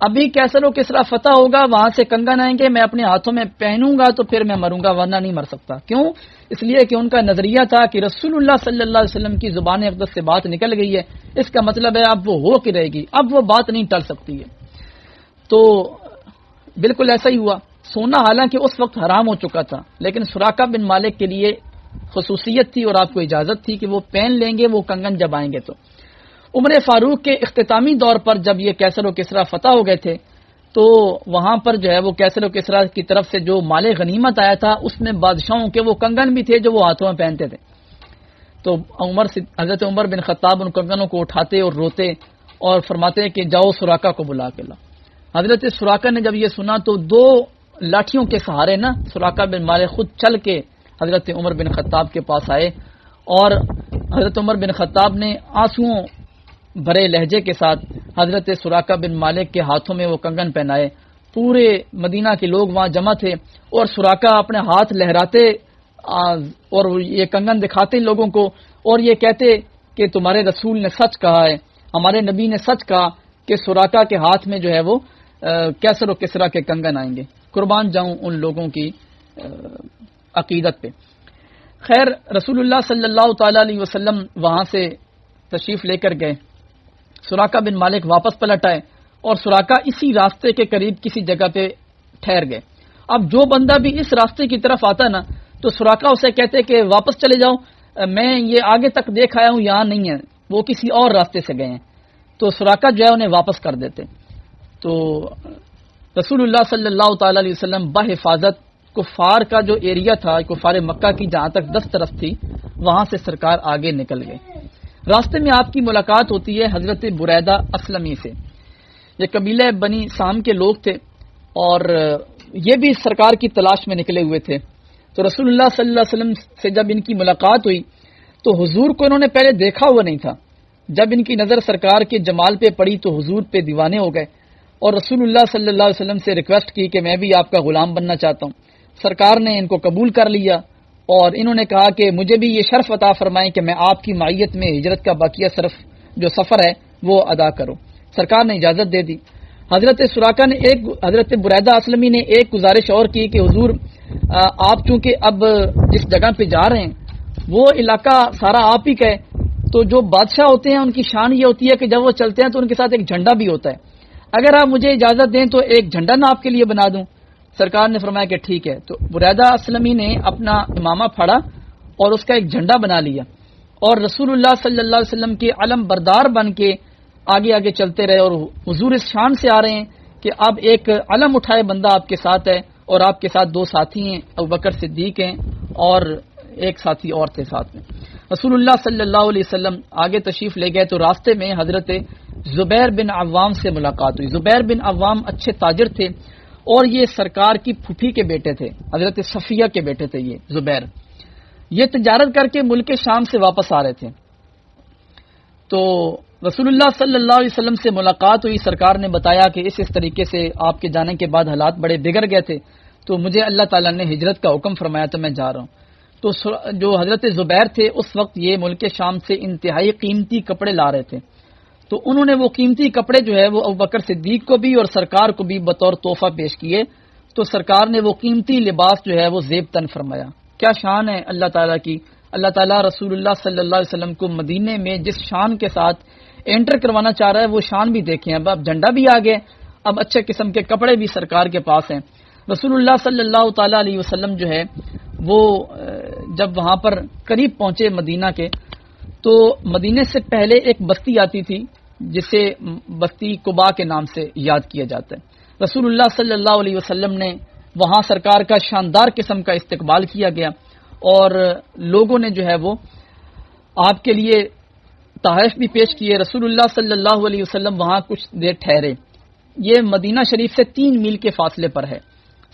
ابھی کیسر و کسرا فتح ہوگا، وہاں سے کنگن آئیں گے، میں اپنے ہاتھوں میں پہنوں گا تو پھر میں مروں گا، ورنہ نہیں مر سکتا۔ کیوں؟ اس لیے کہ ان کا نظریہ تھا کہ رسول اللہ صلی اللہ علیہ وسلم کی زبان اقدس سے بات نکل گئی ہے، اس کا مطلب ہے اب وہ ہو کے رہے گی، اب وہ بات نہیں ٹل سکتی ہے۔ تو بالکل ایسا ہی ہوا۔ سونا حالانکہ اس وقت حرام ہو چکا تھا، لیکن سراقہ بن مالک کے لیے خصوصیت تھی اور آپ کو اجازت تھی کہ وہ پہن لیں گے وہ کنگن جب آئیں گے۔ تو عمر فاروق کے اختتامی دور پر جب یہ کیسر و کسرا فتح ہو گئے تھے تو وہاں پر جو ہے وہ کیسر و کسرا کی طرف سے جو مال غنیمت آیا تھا اس میں بادشاہوں کے وہ کنگن بھی تھے جو وہ ہاتھوں میں پہنتے تھے۔ تو حضرت عمر بن خطاب ان کنگنوں کو اٹھاتے اور روتے اور فرماتے کہ جاؤ سراقہ کو بلا کے لاؤ۔ حضرت سراقہ نے جب یہ سنا تو دو لاٹھیوں کے سہارے نا سراقہ بن مالک خود چل کے حضرت عمر بن خطاب کے پاس آئے، اور حضرت عمر بن خطاب نے آنسوؤں بھرے لہجے کے ساتھ حضرت سراقہ بن مالک کے ہاتھوں میں وہ کنگن پہنائے۔ پورے مدینہ کے لوگ وہاں جمع تھے اور سراقہ اپنے ہاتھ لہراتے اور یہ کنگن دکھاتے لوگوں کو اور یہ کہتے کہ تمہارے رسول نے سچ کہا ہے، ہمارے نبی نے سچ کہا کہ سراقہ کے ہاتھ میں جو ہے وہ کیسر و کسرا کے کنگن آئیں گے۔ قربان جاؤں ان لوگوں کی عقیدت پہ۔ خیر رسول اللہ صلی اللہ تعالی علیہ وسلم وہاں سے تشریف لے کر گئے، سراقہ بن مالک واپس پلٹ آئے اور سراقہ اسی راستے کے قریب کسی جگہ پہ ٹھہر گئے۔ اب جو بندہ بھی اس راستے کی طرف آتا نا تو سراقہ اسے کہتے کہ واپس چلے جاؤ، میں یہ آگے تک دیکھ آیا ہوں، یہاں نہیں ہے، وہ کسی اور راستے سے گئے ہیں۔ تو سراقہ جو ہے انہیں واپس کر دیتے۔ تو رسول اللہ صلی اللہ تعالی علیہ وسلم بحفاظت کفار کا جو ایریا تھا، کفار مکہ کی جہاں تک دسترس تھی، وہاں سے سرکار آگے نکل گئے۔ راستے میں آپ کی ملاقات ہوتی ہے حضرت بریدہ اسلمی سے۔ یہ قبیلہ بنی سام کے لوگ تھے اور یہ بھی سرکار کی تلاش میں نکلے ہوئے تھے۔ تو رسول اللہ صلی اللہ علیہ وسلم سے جب ان کی ملاقات ہوئی تو حضور کو انہوں نے پہلے دیکھا ہوا نہیں تھا۔ جب ان کی نظر سرکار کے جمال پہ پڑی تو حضور پہ دیوانے ہو گئے اور رسول اللہ صلی اللہ علیہ وسلم سے ریکویسٹ کی کہ میں بھی آپ کا غلام بننا چاہتا ہوں۔ سرکار نے ان کو قبول کر لیا اور انہوں نے کہا کہ مجھے بھی یہ شرف عطا فرمائیں کہ میں آپ کی معیت میں ہجرت کا باقیہ جو سفر ہے وہ ادا کروں۔ سرکار نے اجازت دے دی۔ حضرت سراقہ نے حضرت بریدہ اسلمی نے ایک گزارش اور کی کہ حضور آپ چونکہ اب جس جگہ پہ جا رہے ہیں وہ علاقہ سارا آپ ہی کا ہے، تو جو بادشاہ ہوتے ہیں ان کی شان یہ ہوتی ہے کہ جب وہ چلتے ہیں تو ان کے ساتھ ایک جھنڈا بھی ہوتا ہے، اگر آپ مجھے اجازت دیں تو ایک جھنڈا میں آپ کے لیے بنا دوں۔ سرکار نے فرمایا کہ ٹھیک ہے۔ تو بریدہ اسلمی نے اپنا امامہ پھاڑا اور اس کا ایک جھنڈا بنا لیا اور رسول اللہ صلی اللہ علیہ وسلم کے علم بردار بن کے آگے آگے چلتے رہے، اور حضور اس شان سے آ رہے ہیں کہ اب ایک علم اٹھائے بندہ آپ کے ساتھ ہے اور آپ کے ساتھ دو ساتھی ہیں، ابوبکر صدیق ہیں اور ایک ساتھی اور تھے ساتھ میں۔ رسول اللہ صلی اللہ علیہ وسلم آگے تشریف لے گئے تو راستے میں حضرت زبیر بن عوام سے ملاقات ہوئی۔ زبیر بن عوام اچھے تاجر تھے اور یہ سرکار کی پھوپھی کے بیٹے تھے، حضرت صفیہ کے بیٹے تھے یہ زبیر۔ یہ تجارت کر کے ملک شام سے واپس آ رہے تھے۔ تو رسول اللہ صلی اللہ علیہ وسلم سے ملاقات ہوئی، سرکار نے بتایا کہ اس طریقے سے آپ کے جانے کے بعد حالات بڑے بگڑ گئے تھے، تو مجھے اللہ تعالیٰ نے ہجرت کا حکم فرمایا تو میں جا رہا ہوں۔ تو جو حضرت زبیر تھے اس وقت یہ ملک شام سے انتہائی قیمتی کپڑے لا رہے تھے، تو انہوں نے وہ قیمتی کپڑے جو ہے وہ ابوبکر صدیق کو بھی اور سرکار کو بھی بطور تحفہ پیش کیے، تو سرکار نے وہ قیمتی لباس جو ہے وہ زیب تن فرمایا۔ کیا شان ہے اللہ تعالیٰ کی! اللہ تعالیٰ رسول اللہ صلی اللہ علیہ وسلم کو مدینے میں جس شان کے ساتھ انٹر کروانا چاہ رہا ہے وہ شان بھی دیکھیں۔ اب جھنڈا بھی آ گیا، اب اچھے قسم کے کپڑے بھی سرکار کے پاس ہیں۔ رسول اللہ صلی اللہ تعالیٰ علیہ وسلم جو ہے وہ جب وہاں پر قریب پہنچے مدینہ کے، تو مدینے سے پہلے ایک بستی آتی تھی جسے بستی قباء کے نام سے یاد کیا جاتا ہے۔ رسول اللہ صلی اللہ علیہ وسلم نے وہاں سرکار کا شاندار قسم کا استقبال کیا گیا، اور لوگوں نے جو ہے وہ آپ کے لیے تحائف بھی پیش کیے۔ رسول اللہ صلی اللہ علیہ وسلم وہاں کچھ دیر ٹھہرے۔ یہ مدینہ شریف سے 3 میل کے فاصلے پر ہے۔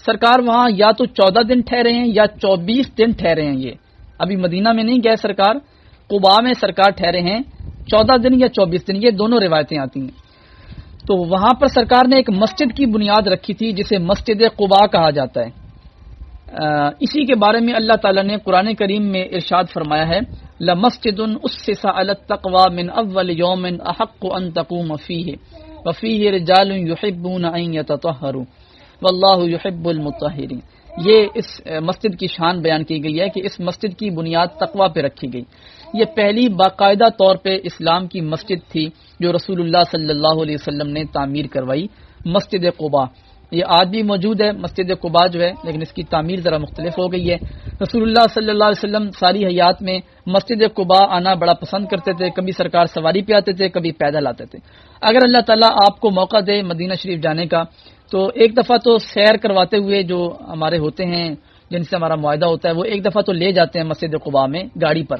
سرکار وہاں یا تو 14 دن ٹھہرے ہیں یا 24 دن ٹھہرے ہیں۔ یہ ابھی مدینہ میں نہیں گئے سرکار، قباء میں سرکار ٹھہرے ہیں 14 دن یا 24 دن، یہ دونوں روایتیں آتی ہیں۔ تو وہاں پر سرکار نے ایک مسجد کی بنیاد رکھی تھی جسے مسجد قباء کہا جاتا ہے۔ اسی کے بارے میں اللہ تعالیٰ نے قرآن کریم میں ارشاد فرمایا ہے، لَمَسْجِدٌ أُسِّسَ عَلَى التَّقْوَى مِنْ أَوَّلِ يَوْمٍ أَحَقُّ أَن تَقُومَ فِيهِ وَفِيهِ رِجَالٌ يُحِبُّونَ أَن يَتَطَهَّرُوا وَاللَّهُ يُحِبُّ الْمُطَّهِّرِينَ۔ یہ اس مسجد کی شان بیان کی گئی ہے کہ اس مسجد کی بنیاد تقوی پہ رکھی گئی۔ یہ پہلی باقاعدہ طور پہ اسلام کی مسجد تھی جو رسول اللہ صلی اللہ علیہ وسلم نے تعمیر کروائی، مسجد قباء۔ یہ آج بھی موجود ہے مسجد قباء جو ہے، لیکن اس کی تعمیر ذرا مختلف ہو گئی ہے۔ رسول اللہ صلی اللہ علیہ وسلم ساری حیات میں مسجد قباء آنا بڑا پسند کرتے تھے، کبھی سرکار سواری پہ آتے تھے، کبھی پیدل آتے تھے۔ اگر اللہ تعالیٰ آپ کو موقع دے مدینہ شریف جانے کا تو ایک دفعہ تو سیر کرواتے ہوئے جو ہمارے ہوتے ہیں جن سے ہمارا معاہدہ ہوتا ہے وہ ایک دفعہ تو لے جاتے ہیں مسجد قباء میں گاڑی پر۔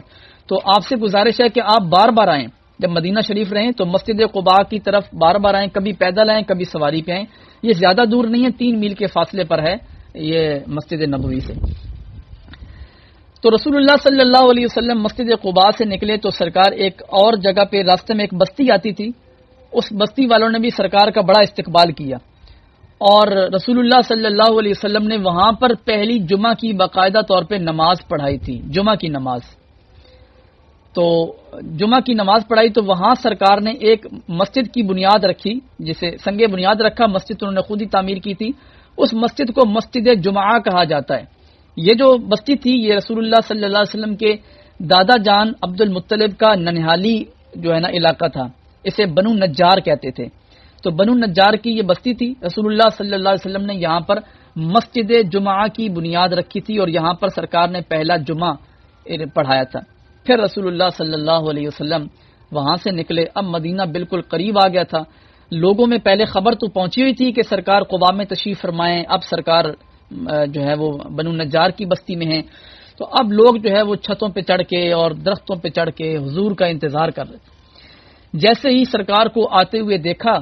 تو آپ سے گزارش ہے کہ آپ بار بار آئیں، جب مدینہ شریف رہیں تو مسجد قباء کی طرف بار بار آئیں، کبھی پیدل آئیں کبھی سواری پہ آئیں۔ یہ زیادہ دور نہیں ہے، 3 میل کے فاصلے پر ہے یہ مسجد نبوی سے۔ تو رسول اللہ صلی اللہ علیہ وسلم مسجد قباء سے نکلے تو سرکار ایک اور جگہ پہ راستے میں ایک بستی آتی تھی، اس بستی والوں نے بھی سرکار کا بڑا استقبال کیا، اور رسول اللہ صلی اللہ علیہ وسلم نے وہاں پر پہلی جمعہ کی باقاعدہ طور پہ نماز پڑھائی تھی، جمعہ کی نماز۔ تو جمعہ کی نماز پڑھائی تو وہاں سرکار نے ایک مسجد کی بنیاد رکھی، جسے سنگ بنیاد رکھا، مسجد انہوں نے خود ہی تعمیر کی تھی۔ اس مسجد کو مسجد جمعہ کہا جاتا ہے۔ یہ جو بستی تھی یہ رسول اللہ صلی اللہ علیہ وسلم کے دادا جان عبد المطلب کا ننہالی جو ہے نا علاقہ تھا، اسے بنو نجار کہتے تھے۔ تو بنو نجار کی یہ بستی تھی، رسول اللہ صلی اللہ علیہ وسلم نے یہاں پر مسجد جمعہ کی بنیاد رکھی تھی اور یہاں پر سرکار نے پہلا جمعہ پڑھایا تھا۔ پھر رسول اللہ صلی اللہ علیہ وسلم وہاں سے نکلے، اب مدینہ بالکل قریب آ گیا تھا۔ لوگوں میں پہلے خبر تو پہنچی ہوئی تھی کہ سرکار قباء میں تشریف فرمائیں، اب سرکار جو ہے وہ بنو نجار کی بستی میں ہیں، تو اب لوگ جو ہے وہ چھتوں پہ چڑھ کے اور درختوں پہ چڑھ کے حضور کا انتظار کر رہے تھے۔ جیسے ہی سرکار کو آتے ہوئے دیکھا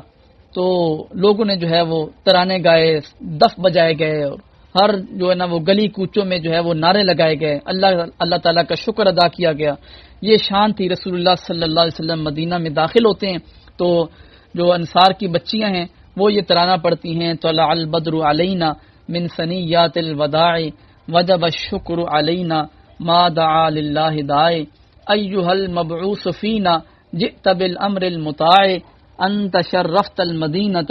تو لوگوں نے جو ہے وہ ترانے گائے، دف بجائے گئے، اور ہر جو ہے نا وہ گلی کوچوں میں جو ہے وہ نعرے لگائے گئے، اللہ تعالیٰ کا شکر ادا کیا گیا۔ یہ شان تھی رسول اللہ صلی اللہ علیہ وسلم مدینہ میں داخل ہوتے ہیں تو جو انصار کی بچیاں ہیں وہ یہ ترانہ پڑھتی ہیں، طلع البدر علینا من ثنیات الوداع وجب الشکر علینا ما دعا للہ داعی ایھا المبعوث فینا جئت بالامر المطاع انت شرفت المدینۃ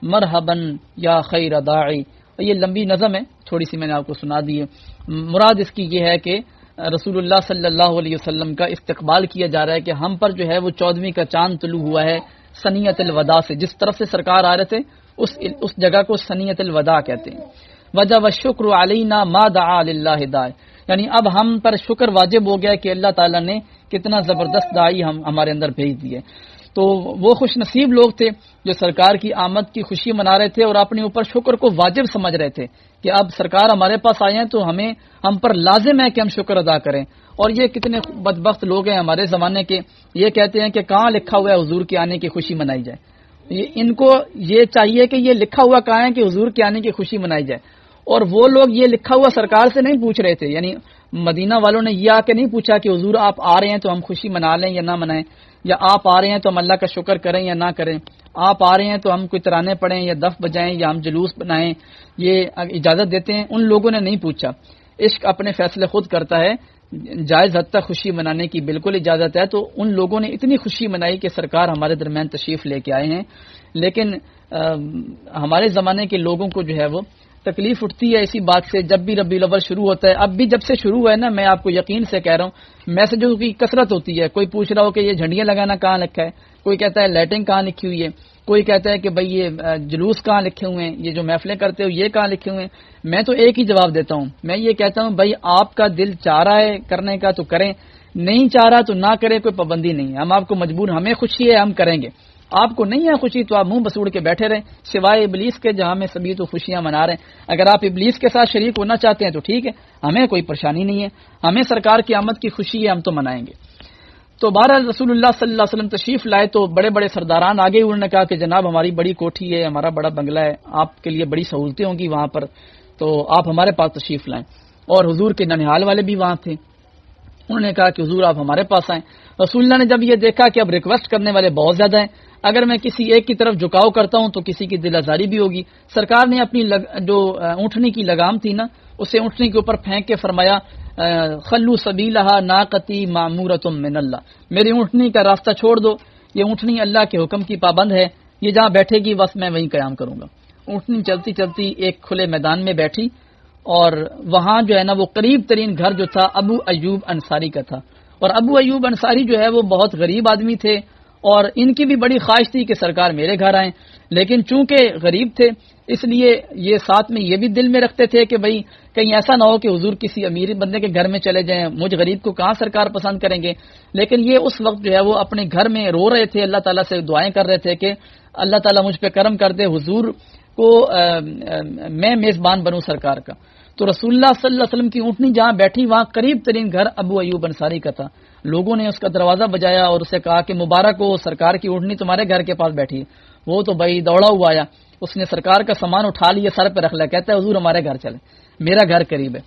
مرحبا یا خیر داعی۔ یہ لمبی نظم ہے، تھوڑی سی میں نے آپ کو سنا دی ہے۔ مراد اس کی یہ ہے کہ رسول اللہ صلی اللہ علیہ وسلم کا استقبال کیا جا رہا ہے کہ ہم پر جو ہے وہ 14ویں کا چاند طلوع ہوا ہے سنیت الوداع سے، جس طرف سے سرکار آ رہے تھے اس جگہ کو سنیت الوداع کہتے ہیں۔ وجب الشکر علینا ما دعا للہ داعی، یعنی اب ہم پر شکر واجب ہو گیا کہ اللہ تعالیٰ نے کتنا زبردست داعی ہمارے اندر بھیج دیے۔ تو وہ خوش نصیب لوگ تھے جو سرکار کی آمد کی خوشی منا رہے تھے اور اپنے اوپر شکر کو واجب سمجھ رہے تھے کہ اب سرکار ہمارے پاس آئے ہیں تو ہم پر لازم ہے کہ ہم شکر ادا کریں۔ اور یہ کتنے بدبخت لوگ ہیں ہمارے زمانے کے، یہ کہتے ہیں کہ کہاں لکھا ہوا ہے حضور کے آنے کی خوشی منائی جائے۔ ان کو یہ چاہیے کہ یہ لکھا ہوا کہاں ہے کہ حضور کے آنے کی خوشی منائی جائے، اور وہ لوگ یہ لکھا ہوا سرکار سے نہیں پوچھ رہے تھے، یعنی مدینہ والوں نے یہ آ کے نہیں پوچھا کہ حضور آپ آ رہے ہیں تو ہم خوشی منا لیں یا نہ منائیں، یا آپ آ رہے ہیں تو ہم اللہ کا شکر کریں یا نہ کریں، آپ آ رہے ہیں تو ہم کوئی ترانے پڑھیں یا دف بجائیں یا ہم جلوس بنائیں، یہ اجازت دیتے ہیں۔ ان لوگوں نے نہیں پوچھا، عشق اپنے فیصلے خود کرتا ہے، جائز حد تک خوشی منانے کی بالکل اجازت ہے۔ تو ان لوگوں نے اتنی خوشی منائی کہ سرکار ہمارے درمیان تشریف لے کے آئے ہیں، لیکن ہمارے زمانے کے لوگوں کو جو ہے وہ تکلیف اٹھتی ہے اسی بات سے، جب بھی ربیع الاول شروع ہوتا ہے، اب بھی جب سے شروع ہوا ہے نا، میں آپ کو یقین سے کہہ رہا ہوں، میسجوں کی کثرت ہوتی ہے، کوئی پوچھ رہا ہو کہ یہ جھنڈیاں لگانا کہاں لکھا ہے، کوئی کہتا ہے لائٹنگ کہاں لکھی ہوئی ہے، کوئی کہتا ہے کہ بھئی یہ جلوس کہاں لکھے ہوئے ہیں، یہ جو محفلیں کرتے ہو یہ کہاں لکھے ہوئے ہیں۔ میں تو ایک ہی جواب دیتا ہوں، میں یہ کہتا ہوں بھائی آپ کا دل چاہ رہا ہے کرنے کا تو کریں، نہیں چاہ رہا تو نہ کریں، کوئی پابندی نہیں ہے، ہم آپ کو مجبور، ہمیں خوشی ہے ہم کریں گے، آپ کو نہیں ہے خوشی تو آپ منہ بسوڑ کے بیٹھے رہیں، سوائے ابلیس کے جہاں میں سبھی تو خوشیاں منا رہے ہیں۔ اگر آپ ابلیس کے ساتھ شریک ہونا چاہتے ہیں تو ٹھیک ہے، ہمیں کوئی پریشانی نہیں ہے، ہمیں سرکار کی آمد کی خوشی ہے، ہم تو منائیں گے۔ تو بہرحال رسول اللہ صلی اللہ علیہ وسلم تشریف لائے تو بڑے بڑے سرداران آگے، انہوں نے کہا کہ جناب ہماری بڑی کوٹھی ہے، ہمارا بڑا بنگلہ ہے، آپ کے لیے بڑی سہولتیں ہوں گی وہاں پر، تو آپ ہمارے پاس تشریف لائیں۔ اور حضور کے ننہال والے بھی وہاں تھے، انہوں نے کہا کہ حضور آپ ہمارے پاس آئیں۔ رسول اللہ نے جب یہ دیکھا کہ اب ریکویسٹ کرنے والے بہت زیادہ ہیں، اگر میں کسی ایک کی طرف جھکاؤ کرتا ہوں تو کسی کی دل آزاری بھی ہوگی، سرکار نے اپنی جو اونٹنی کی لگام تھی نا، اسے اونٹنی کے اوپر پھینک کے فرمایا خلو سبیلہا ناقتی معمورۃ من اللہ، میری اونٹنی کا راستہ چھوڑ دو، یہ اونٹنی اللہ کے حکم کی پابند ہے، یہ جہاں بیٹھے گی بس میں وہیں قیام کروں گا۔ اونٹنی چلتی چلتی ایک کھلے میدان میں بیٹھی، اور وہاں جو ہے نا وہ قریب ترین گھر جو تھا ابو ایوب انصاری کا تھا، اور ابو ایوب انصاری جو ہے وہ بہت غریب آدمی تھے، اور ان کی بھی بڑی خواہش تھی کہ سرکار میرے گھر آئیں، لیکن چونکہ غریب تھے اس لیے یہ ساتھ میں یہ بھی دل میں رکھتے تھے کہ بھئی کہیں ایسا نہ ہو کہ حضور کسی امیر بندے کے گھر میں چلے جائیں، مجھ غریب کو کہاں سرکار پسند کریں گے۔ لیکن یہ اس وقت جو ہے وہ اپنے گھر میں رو رہے تھے، اللہ تعالیٰ سے دعائیں کر رہے تھے کہ اللہ تعالیٰ مجھ پہ کرم کر دے، حضور کو میں میزبان بنوں سرکار کا۔ تو رسول اللہ صلی اللہ علیہ وسلم کی اونٹنی جہاں بیٹھی وہاں قریب ترین گھر ابو ایوب انصاری کا تھا۔ لوگوں نے اس کا دروازہ بجایا اور اسے کہا کہ مبارک ہو، سرکار کی اونٹنی تمہارے گھر کے پاس بیٹھی ہے۔ وہ تو بھائی دوڑا ہوا آیا، اس نے سرکار کا سامان اٹھا لیا، سر پہ رکھ لیا، کہتا ہے حضور ہمارے گھر چلے، میرا گھر قریب ہے۔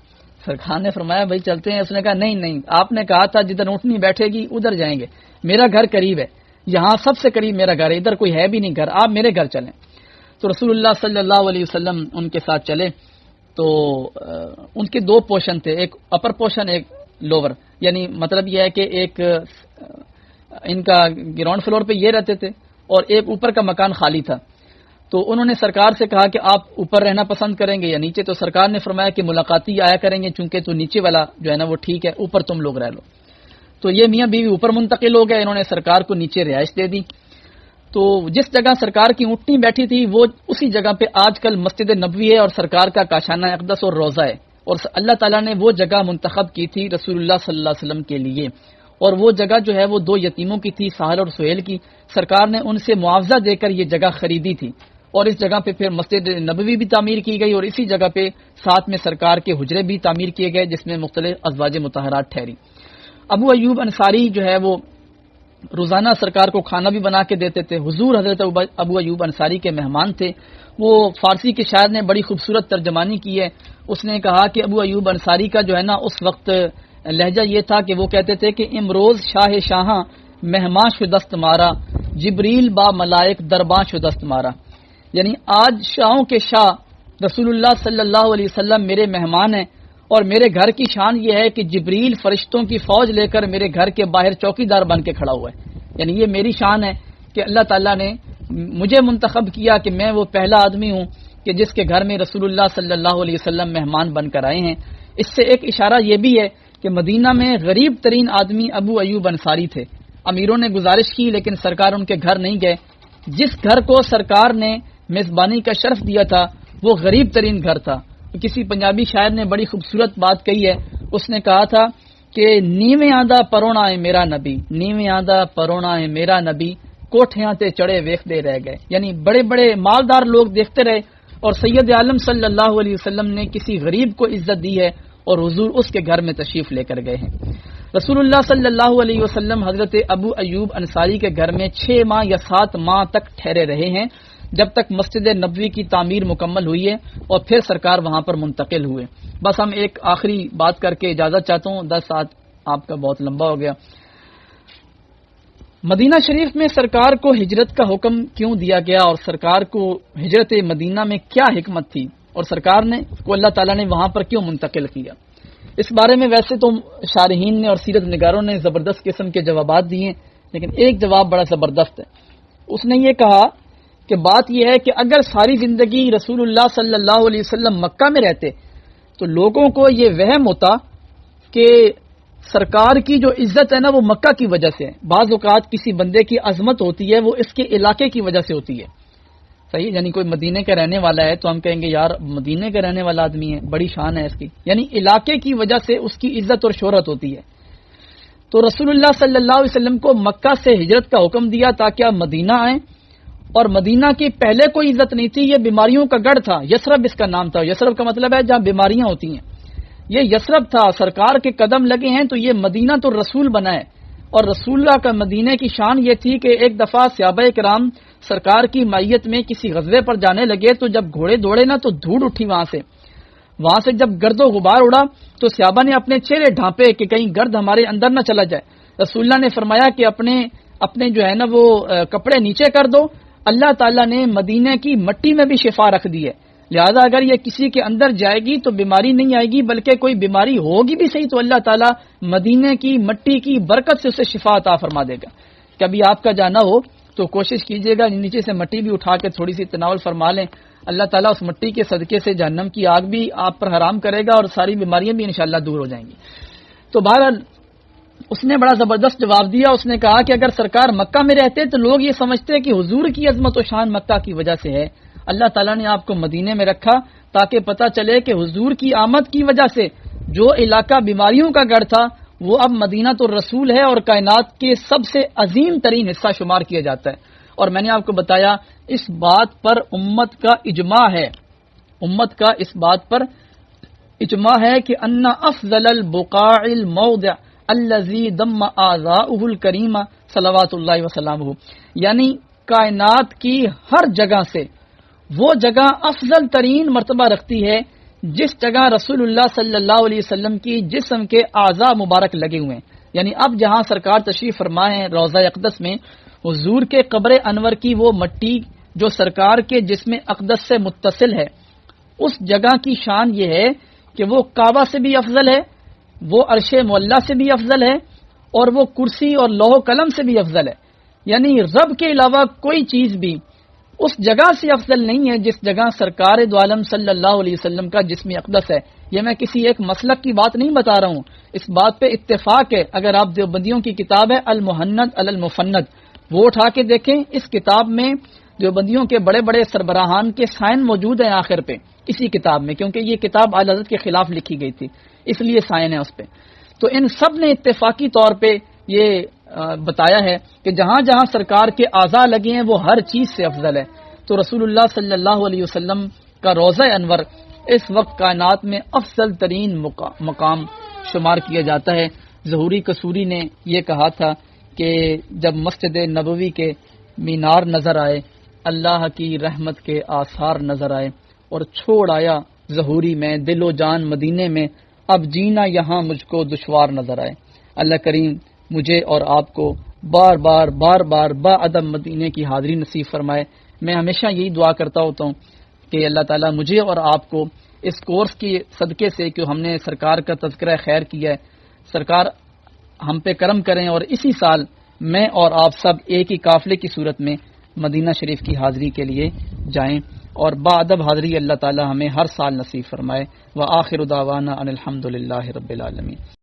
سرکار نے فرمایا بھائی چلتے ہیں، اس نے کہا نہیں، آپ نے کہا تھا جدھر اونٹنی بیٹھے گی ادھر جائیں گے، میرا گھر قریب ہے، یہاں سب سے قریب میرا گھر ہے، ادھر کوئی ہے بھی نہیں گھر، آپ میرے گھر چلیں۔ تو رسول اللہ صلی اللہ علیہ وسلم ان کے ساتھ چلے، تو ان کے دو پوشن تھے، ایک اپر پوشن ایک لوور، یعنی مطلب یہ ہے کہ ایک ان کا گراؤنڈ فلور پہ یہ رہتے تھے اور ایک اوپر کا مکان خالی تھا۔ تو انہوں نے سرکار سے کہا کہ آپ اوپر رہنا پسند کریں گے یا نیچے، تو سرکار نے فرمایا کہ ملاقاتی آیا کریں گے، چونکہ تو نیچے والا جو ہے نا وہ ٹھیک ہے، اوپر تم لوگ رہ لو۔ تو یہ میاں بیوی اوپر منتقل ہو گئے، انہوں نے سرکار کو نیچے رہائش دے دی۔ تو جس جگہ سرکار کی اونٹنی بیٹھی تھی وہ اسی جگہ پہ آج کل مسجد نبوی ہے اور سرکار کا کاشانہ اقدس اور روضہ ہے، اور اللہ تعالیٰ نے وہ جگہ منتخب کی تھی رسول اللہ صلی اللہ علیہ وسلم کے لیے، اور وہ جگہ جو ہے وہ دو یتیموں کی تھی، سہل اور سہیل کی۔ سرکار نے ان سے معاوضہ دے کر یہ جگہ خریدی تھی، اور اس جگہ پہ پھر مسجد نبوی بھی تعمیر کی گئی، اور اسی جگہ پہ ساتھ میں سرکار کے حجرے بھی تعمیر کیے گئے جس میں مختلف ازواج مطہرات ٹھہری۔ ابو ایوب انصاری جو ہے وہ روزانہ سرکار کو کھانا بھی بنا کے دیتے تھے۔ حضور حضرت ابو ایوب انصاری کے مہمان تھے۔ وہ فارسی کے شاعر نے بڑی خوبصورت ترجمانی کی ہے، اس نے کہا کہ ابو ایوب انصاری کا جو ہے نا اس وقت لہجہ یہ تھا کہ وہ کہتے تھے کہ امروز شاہ شاہاں مہمان شدست مارا، جبریل با ملائک درباں شدست مارا، یعنی آج شاہوں کے شاہ رسول اللہ صلی اللہ علیہ وسلم میرے مہمان ہیں، اور میرے گھر کی شان یہ ہے کہ جبریل فرشتوں کی فوج لے کر میرے گھر کے باہر چوکی دار بن کے کھڑا ہوا ہے، یعنی یہ میری شان ہے کہ اللہ تعالیٰ نے مجھے منتخب کیا کہ میں وہ پہلا آدمی ہوں کہ جس کے گھر میں رسول اللہ صلی اللہ علیہ وسلم مہمان بن کر آئے ہیں۔ اس سے ایک اشارہ یہ بھی ہے کہ مدینہ میں غریب ترین آدمی ابو ایوب انصاری تھے۔ امیروں نے گزارش کی لیکن سرکار ان کے گھر نہیں گئے۔ جس گھر کو سرکار نے میزبانی کا شرف دیا تھا وہ غریب ترین گھر تھا۔ کسی پنجابی شاعر نے بڑی خوبصورت بات کہی ہے، اس نے کہا تھا کہ نیویں آندہ پرونا ہے میرا نبی، نیویں آندہ پرونا ہے میرا نبی، کوٹھیاں تے چڑھے ویکھدے رہ گئے، یعنی بڑے بڑے مالدار لوگ دیکھتے رہے اور سید عالم صلی اللہ علیہ وسلم نے کسی غریب کو عزت دی ہے اور حضور اس کے گھر میں تشریف لے کر گئے ہیں۔ رسول اللہ صلی اللہ علیہ وسلم حضرت ابو ایوب انصاری کے گھر میں 6 ماہ یا 7 ماہ تک ٹھہرے رہے ہیں، جب تک مسجد نبوی کی تعمیر مکمل ہوئی ہے اور پھر سرکار وہاں پر منتقل ہوئے۔ بس ہم ایک آخری بات کر کے اجازت چاہتا ہوں، 10 ساعت آپ کا بہت لمبا ہو گیا۔ مدینہ شریف میں سرکار کو ہجرت کا حکم کیوں دیا گیا اور سرکار کو ہجرت مدینہ میں کیا حکمت تھی اور سرکار نے کو اللہ تعالیٰ نے وہاں پر کیوں منتقل کیا؟ اس بارے میں ویسے تو شارحین نے اور سیرت نگاروں نے زبردست قسم کے جوابات دیے، لیکن ایک جواب بڑا زبردست ہے۔ اس نے یہ کہا کہ بات یہ ہے کہ اگر ساری زندگی رسول اللہ صلی اللہ علیہ وسلم مکہ میں رہتے تو لوگوں کو یہ وہم ہوتا کہ سرکار کی جو عزت ہے نا وہ مکہ کی وجہ سے ہے۔ بعض اوقات کسی بندے کی عظمت ہوتی ہے وہ اس کے علاقے کی وجہ سے ہوتی ہے، صحیح، یعنی کوئی مدینے کا رہنے والا ہے تو ہم کہیں گے یار مدینے کا رہنے والا آدمی ہے، بڑی شان ہے اس کی، یعنی علاقے کی وجہ سے اس کی عزت اور شہرت ہوتی ہے۔ تو رسول اللہ صلی اللہ علیہ وسلم کو مکہ سے ہجرت کا حکم دیا تاکہ آپ مدینہ آئیں، اور مدینہ کی پہلے کوئی عزت نہیں تھی، یہ بیماریوں کا گڑھ تھا، یثرب اس کا نام تھا۔ یثرب کا مطلب ہے جہاں بیماریاں ہوتی ہیں، یہ یثرب تھا، سرکار کے قدم لگے ہیں تو یہ مدینہ تو رسول بنا ہے۔ اور رسول اللہ کا مدینہ کی شان یہ تھی کہ ایک دفعہ صحابہ کرام سرکار کی معیت میں کسی غزوے پر جانے لگے تو جب گھوڑے دوڑے نا تو دھوڑ اٹھی وہاں سے جب گرد و غبار اڑا تو صحابہ نے اپنے چہرے ڈھانپے کہ کہیں گرد ہمارے اندر نہ چلا جائے۔ رسول اللہ نے فرمایا کہ اپنے جو ہے نا وہ کپڑے نیچے کر دو، اللہ تعالیٰ نے مدینہ کی مٹی میں بھی شفا رکھ دی ہے، لہذا اگر یہ کسی کے اندر جائے گی تو بیماری نہیں آئے گی، بلکہ کوئی بیماری ہوگی بھی صحیح تو اللہ تعالیٰ مدینہ کی مٹی کی برکت سے اسے شفا عطا فرما دے گا۔ کبھی آپ کا جانا ہو تو کوشش کیجئے گا نیچے سے مٹی بھی اٹھا کے تھوڑی سی تناول فرما لیں، اللہ تعالیٰ اس مٹی کے صدقے سے جہنم کی آگ بھی آپ پر حرام کرے گا اور ساری بیماریاں بھی انشاءاللہ دور ہو جائیں گی۔ تو بہرحال اس نے بڑا زبردست جواب دیا، اس نے کہا کہ اگر سرکار مکہ میں رہتے تو لوگ یہ سمجھتے کہ حضور کی عظمت و شان مکہ کی وجہ سے ہے، اللہ تعالیٰ نے آپ کو مدینے میں رکھا تاکہ پتہ چلے کہ حضور کی آمد کی وجہ سے جو علاقہ بیماریوں کا گڑھ تھا وہ اب مدینہ تو رسول ہے اور کائنات کے سب سے عظیم ترین حصہ شمار کیا جاتا ہے۔ اور میں نے آپ کو بتایا اس بات پر امت کا اجماع ہے، امت کا اس بات پر اجماع ہے کہ ان افضل البقاع الموضع الذي ضم اعضاؤه الکریمہ صلوات اللہ وسلامہ، یعنی کائنات کی ہر جگہ سے وہ جگہ افضل ترین مرتبہ رکھتی ہے جس جگہ رسول اللہ صلی اللہ علیہ وسلم کی جسم کے اعضاء مبارک لگے ہوئے ہیں۔ یعنی اب جہاں سرکار تشریف فرما ہے روضہ اقدس میں، حضور کے قبر انور کی وہ مٹی جو سرکار کے جسم اقدس سے متصل ہے، اس جگہ کی شان یہ ہے کہ وہ کعبہ سے بھی افضل ہے، وہ عرش معلیٰ سے بھی افضل ہے، اور وہ کرسی اور لوح قلم سے بھی افضل ہے۔ یعنی رب کے علاوہ کوئی چیز بھی اس جگہ سے افضل نہیں ہے جس جگہ سرکار دو عالم صلی اللہ علیہ وسلم کا جسم اقدس ہے۔ یہ میں کسی ایک مسلک کی بات نہیں بتا رہا ہوں، اس بات پہ اتفاق ہے۔ اگر آپ دیوبندیوں کی کتاب ہے المحند علی المفند وہ اٹھا کے دیکھیں، اس کتاب میں دیوبندیوں کے بڑے بڑے سربراہان کے سائن موجود ہیں آخر پہ اسی کتاب میں، کیونکہ یہ کتاب اعلی حضرت کے خلاف لکھی گئی تھی اس لیے سائن ہے اس پہ۔ تو ان سب نے اتفاقی طور پہ یہ بتایا ہے کہ جہاں جہاں سرکار کے اعضاء لگے ہیں وہ ہر چیز سے افضل ہے۔ تو رسول اللہ صلی اللہ علیہ وسلم کا روضہ انور اس وقت کائنات میں افضل ترین مقام شمار کیا جاتا ہے۔ ظہوری قصوری نے یہ کہا تھا کہ جب مسجد نبوی کے مینار نظر آئے، اللہ کی رحمت کے آثار نظر آئے، اور چھوڑ آیا ظہوری میں دل و جان مدینے میں، اب جینا یہاں مجھ کو دشوار نظر آئے۔ اللہ کریم مجھے اور آپ کو بار بار با ادب مدینے کی حاضری نصیب فرمائے۔ میں ہمیشہ یہی دعا کرتا ہوتا ہوں کہ اللہ تعالیٰ مجھے اور آپ کو اس کورس کی صدقے سے کہ ہم نے سرکار کا تذکرہ خیر کیا ہے، سرکار ہم پہ کرم کریں اور اسی سال میں اور آپ سب ایک ہی قافلے کی صورت میں مدینہ شریف کی حاضری کے لیے جائیں، اور با ادب حاضری اللہ تعالیٰ ہمیں ہر سال نصیب فرمائے۔ وآخر دعوانا ان الحمد للہ رب العالمین۔